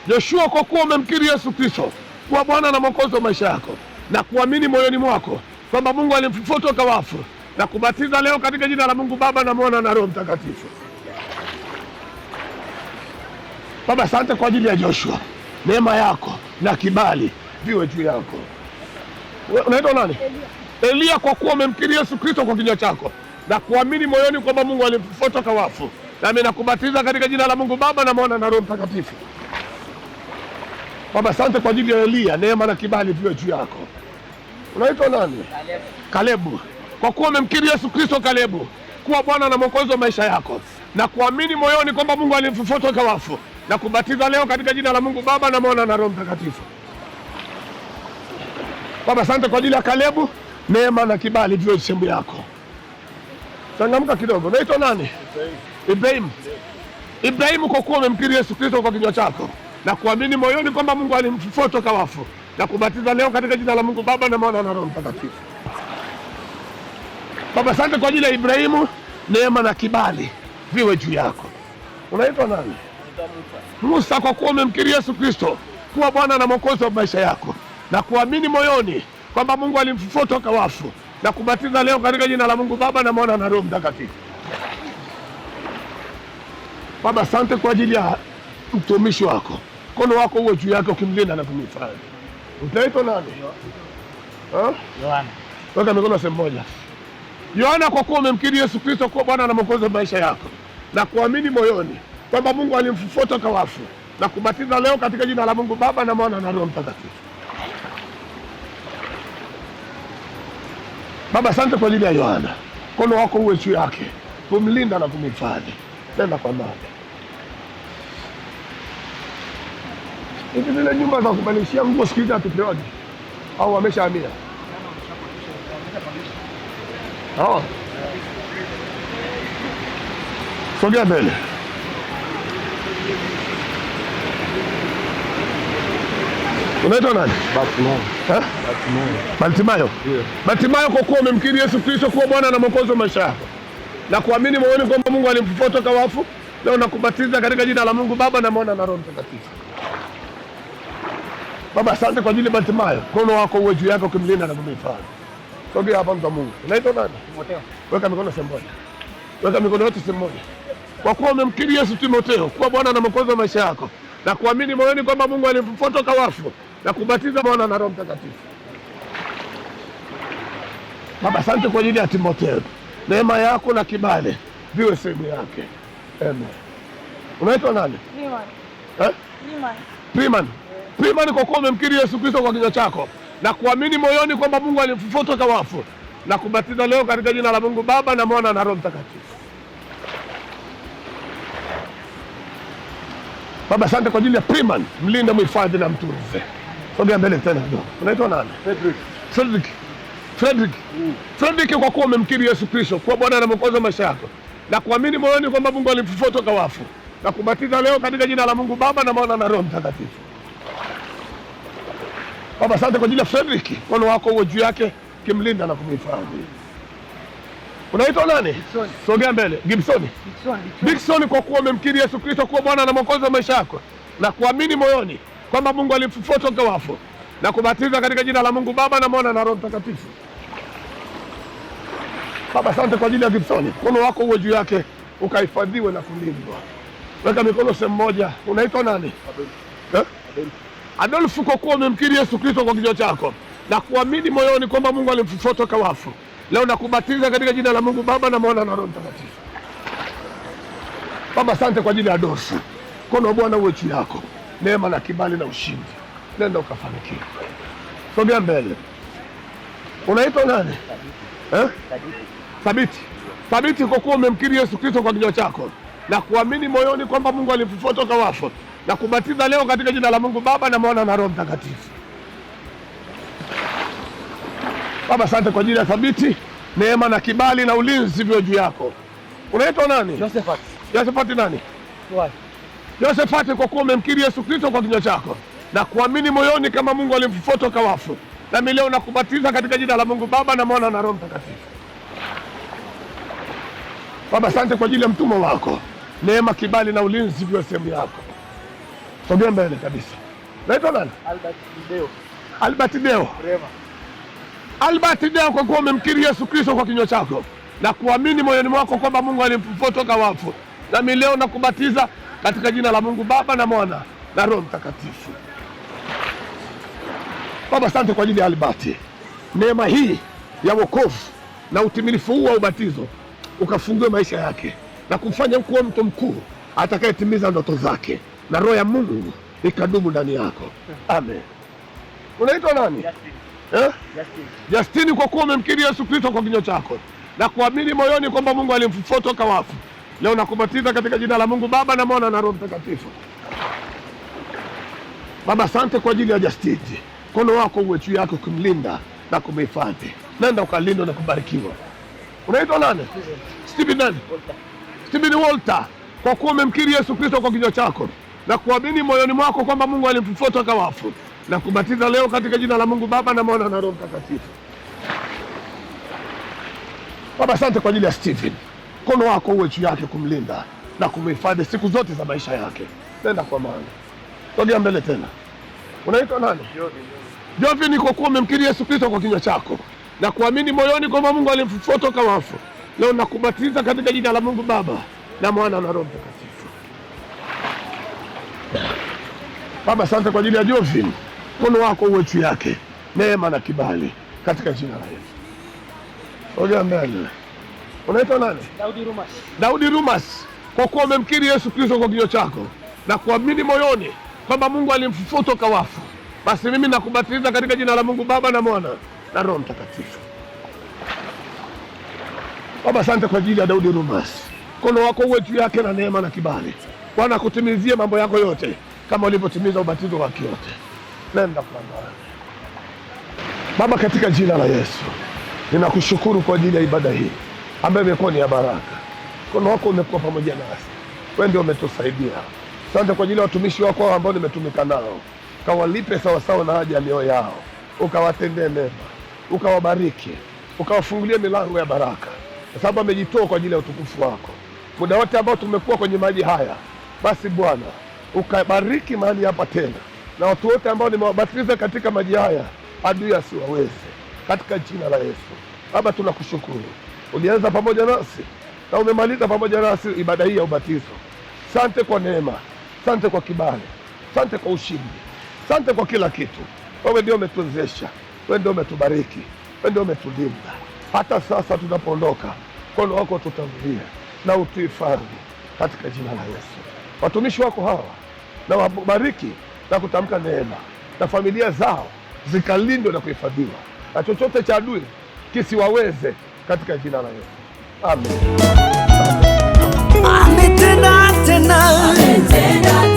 Joshua, kwa kuwa umemkiri Yesu Kristo kwa Bwana na Mwokozi wa maisha yako na kuamini moyoni mwako kwamba Mungu alimfufua toka wafu, na kubatiza leo katika jina la Mungu Baba na Mwana na Roho Mtakatifu. Baba, asante kwa ajili ya Joshua. Neema yako na kibali viwe juu yako. Unaitwa nani? Elia, kwa kuwa umemkiri Yesu Kristo kwa kinywa chako na kuamini moyoni kwamba Mungu alimfufua toka wafu, nami nakubatiza katika jina la Mungu Baba na Mwana na Roho Mtakatifu. Baba, asante kwa ajili ya Elia. Neema na kibali viwe juu yako. Unaitwa nani? Kalebu, kwa kuwa umemkiri Yesu Kristo Kalebu kuwa Bwana na Mwokozi wa maisha yako na kuamini moyoni kwamba Mungu alimfufua toka wafu, na kubatiza leo katika jina la Mungu Baba na Mwana na Roho Mtakatifu. Baba, asante kwa ajili ya Kalebu. Neema na kibali viwe juu yako. Changamka kidogo. Unaitwa nani? Ibrahim. Ibrahim, kwa kuwa umemkiri Yesu Kristo kwa kinywa chako na kuamini moyoni kwamba Mungu alimfufua toka wafu, na kubatiza leo katika jina la Mungu Baba na Mwana na Roho Mtakatifu. Baba, asante kwa ajili ya Ibrahimu. Neema na kibali viwe juu yako. Unaitwa nani? Musa, kwa kuwa umemkiri Yesu Kristo kuwa Bwana na Mwokozi wa maisha yako na kuamini moyoni kwamba Mungu alimfufua toka wafu, na kubatiza leo katika jina la Mungu Baba na Mwana na Roho Mtakatifu. Baba, asante kwa ajili ya mtumishi wako. Mkono wako uwe juu yake ukimlinda na kumhifadhi. Utaitwa nani? Yohana. Weka mikono sehemu moja. Yohana, kwa kuwa umemkiri Yesu Kristo kuwa Bwana na Mwokozi wa maisha yako na kuamini moyoni kwamba Mungu alimfufua toka wafu, na kubatiza leo katika jina la Mungu Baba na Mwana na Roho Mtakatifu. Baba, asante kwa ajili ya Yohana. Mkono wako uwe juu yake kumlinda na kumhifadhi. Nenda kwa mbali. Hivi zile nyumba za kubadilishia nguo siku hizi hatupewaje? Au wameshahamia? Sogea mbele. Unaitwa nani? Bartimayo. Bartimayo, kwa kuwa umemkiri Yesu Kristo kuwa Bwana na Mwokozi wa maisha yako na kuamini moyoni kwamba Mungu alimfufua toka wafu, leo nakubatiza katika jina la Mungu Baba na Mwana na Roho Mtakatifu. Baba, asante kwa ajili ya Bartimayo. Mkono wako uwe juu yake ukimlinda na kumhifadhi. Sogea hapa, mtu wa Mungu. Unaitwa nani? Timotheo. Weka mikono sehemu moja. Weka mikono yote sehemu moja. Kwa kuwa umemkiri Yesu Timotheo kuwa Bwana na Mwokozi wa maisha yako na kuamini moyoni kwamba Mungu alimfufua toka wafu, na kubatiza Mwana na Roho Mtakatifu. Baba, asante kwa ajili ya Timotheo. Neema yako na kibali viwe sehemu yake. Amen. Unaitwa nani? Freeman. Freeman, kwa kuwa umemkiri Yesu Kristo kwa kinywa chako na kuamini moyoni kwamba Mungu alimfufua toka wafu, na kubatiza leo katika jina la Mungu Baba na Mwana na Roho Mtakatifu. Baba, asante kwa ajili ya Freeman. Mlinde, mhifadhi na mtunze. Sogea mbele tena kidogo. Unaitwa nani? Fredrick, kwa kuwa umemkiri Yesu Kristo kuwa Bwana na Mwokozi wa maisha yako na kuamini moyoni kwamba Mungu alimfufua toka wafu, na kubatiza leo katika jina la Mungu Baba na Mwana na Roho Mtakatifu. Baba, asante kwa ajili ya Fredrick. Mkono wako uwe juu yake kimlinda na kumhifadhi. Unaitwa nani? Sogea mbele. Gibson, kwa kuwa umemkiri Yesu Kristo kuwa Bwana na Mwokozi wa maisha yako na kuamini moyoni kwamba Mungu alimfufua toka wafu, na kubatiza katika jina la Mungu Baba na Mwana na Roho Mtakatifu. Baba, asante kwa ajili ya Gibson. Mkono wako uwe juu yake ukahifadhiwe na kulindwa. Weka mikono sehemu moja. Unaitwa nani? Adolfu, kwa kuwa umemkiri Yesu Kristo kwa kinywa chako na kuamini moyoni kwamba Mungu alimfufua toka wafu, leo nakubatiza katika jina la Mungu Baba na Mwana na Roho Mtakatifu. Baba, asante kwa ajili ya Adolfu. Mkono wa Bwana uwe juu yako. Neema na kibali na ushindi. Nenda ukafanikiwe. Sogea mbele. Unaitwa nani? Thabiti. thabiti kwa kuwa umemkiri Yesu Kristo kwa kinywa chako na kuamini moyoni kwamba Mungu alimfufua toka wafu na kubatiza leo katika jina la Mungu Baba na Mwana na Roho Mtakatifu. Baba, asante kwa ajili ya thabiti, neema na kibali na ulinzi vyo juu yako. Unaitwa nani? Josephat. Josephat nani? Josephat, kwa kuwa umemkiri Yesu Kristo kwa kinywa chako na kuamini moyoni kama Mungu alimfufua toka wafu, nami leo nakubatiza katika jina la Mungu Baba na Mwana na Roho Mtakatifu. Baba, asante kwa ajili ya mtumwa wako, neema, kibali na ulinzi vyo sehemu yako. Sogea mbele kabisa. Naitwa nani? Albert Deo. Albert Deo. Rema. Albert Deo, kwa kuwa umemkiri Yesu Kristo kwa kinywa chako na kuamini moyoni mwako kwamba Mungu alimfufua toka wafu, nami leo nakubatiza katika jina la Mungu Baba na Mwana na Roho Mtakatifu. Baba, asante kwa ajili ya Albert, neema hii ya wokovu na utimilifu huu wa ubatizo ukafungue maisha yake na kumfanya kuwa mtu mkuu atakayetimiza ndoto zake, na Roho ya Mungu ikadumu ndani yako. Amen. Unaitwa nani? Justin. Justin. Justin, kwa kuwa umemkiri Yesu Kristo kwa kinywa chako na kuamini moyoni kwamba Mungu alimfufua toka wafu, leo nakubatiza katika jina la Mungu Baba na Mwana na Roho Mtakatifu. Baba, asante kwa ajili ya Justin. Mkono wako uwe juu yake kumlinda na kumhifadhi. Nenda ukalindwa na kubarikiwa. Unaitwa nani? Stephen nani? Walter. Stephen Walter, kwa kuwa umemkiri Yesu Kristo kwa kinywa chako na kuamini moyoni mwako kwamba Mungu alimfufua toka wafu, na kubatiza leo katika jina la Mungu Baba na Mwana na Roho Mtakatifu. Baba, asante kwa ajili ya Stephen. Mkono wako uwe juu yake kumlinda na kumhifadhi siku zote za maisha yake. Nenda kwa maana. Sogea mbele tena. Unaitwa nani? Jovin, kwa kuwa umemkiri Yesu Kristo kwa kinywa chako na kuamini moyoni kwamba Mungu alimfufua toka wafu, leo nakubatiza katika jina la Mungu Baba na Mwana na Roho Mtakatifu. Baba, asante kwa ajili ya Jovin. Mkono wako uwe juu yake, neema na kibali katika jina la Yesu. Sogea mbele. Unaitwa nani? Daudi Rumas. Daudi Rumas, kwa kuwa umemkiri Yesu Kristo kwa kinywa chako na kuamini moyoni kwamba Mungu alimfufua toka wafu, basi mimi nakubatiza katika jina la Mungu Baba na Mwana na Roho Mtakatifu. Baba, asante kwa ajili ya Daudi Rumas. Mkono wako uwe juu yake na neema na kibali. Bwana akutimizie mambo yako yote kama ulivyotimiza ubatizo wake yote. Nenda kwa Bwana. Baba, katika jina la Yesu ninakushukuru kwa ajili ya ibada hii ambayo imekuwa ni ya baraka. Mkono wako umekuwa pamoja nasi, wewe ndio umetusaidia. Asante kwa ajili ya watumishi wako ambao nimetumika nao, kawalipe sawasawa na haja ya mioyo yao, ukawatendee mema, ukawabariki, ukawafungulie milango ya baraka, kwa sababu amejitoa kwa ajili ya utukufu wako. Muda wote ambao tumekuwa kwenye maji haya, basi Bwana ukabariki mahali hapa tena, na watu wote ambao nimewabatiza katika maji haya, adui asiwaweze, katika jina la Yesu. Baba, tunakushukuru, ulianza pamoja nasi na umemaliza pamoja nasi ibada hii ya ubatizo. Asante kwa neema, asante kwa kibali, asante kwa ushindi, asante kwa kila kitu. Wewe ndio umetuwezesha, wewe ndio umetubariki, wewe ndio umetulinda. Hata sasa tunapoondoka, mkono wako tutangulie na utuhifadhi katika jina la Yesu. Watumishi wako hawa na wabariki na kutamka neema, na familia zao zikalindwe na kuhifadhiwa, na chochote cha adui kisiwaweze katika jina la Yesu. Amen. Ametenda tena.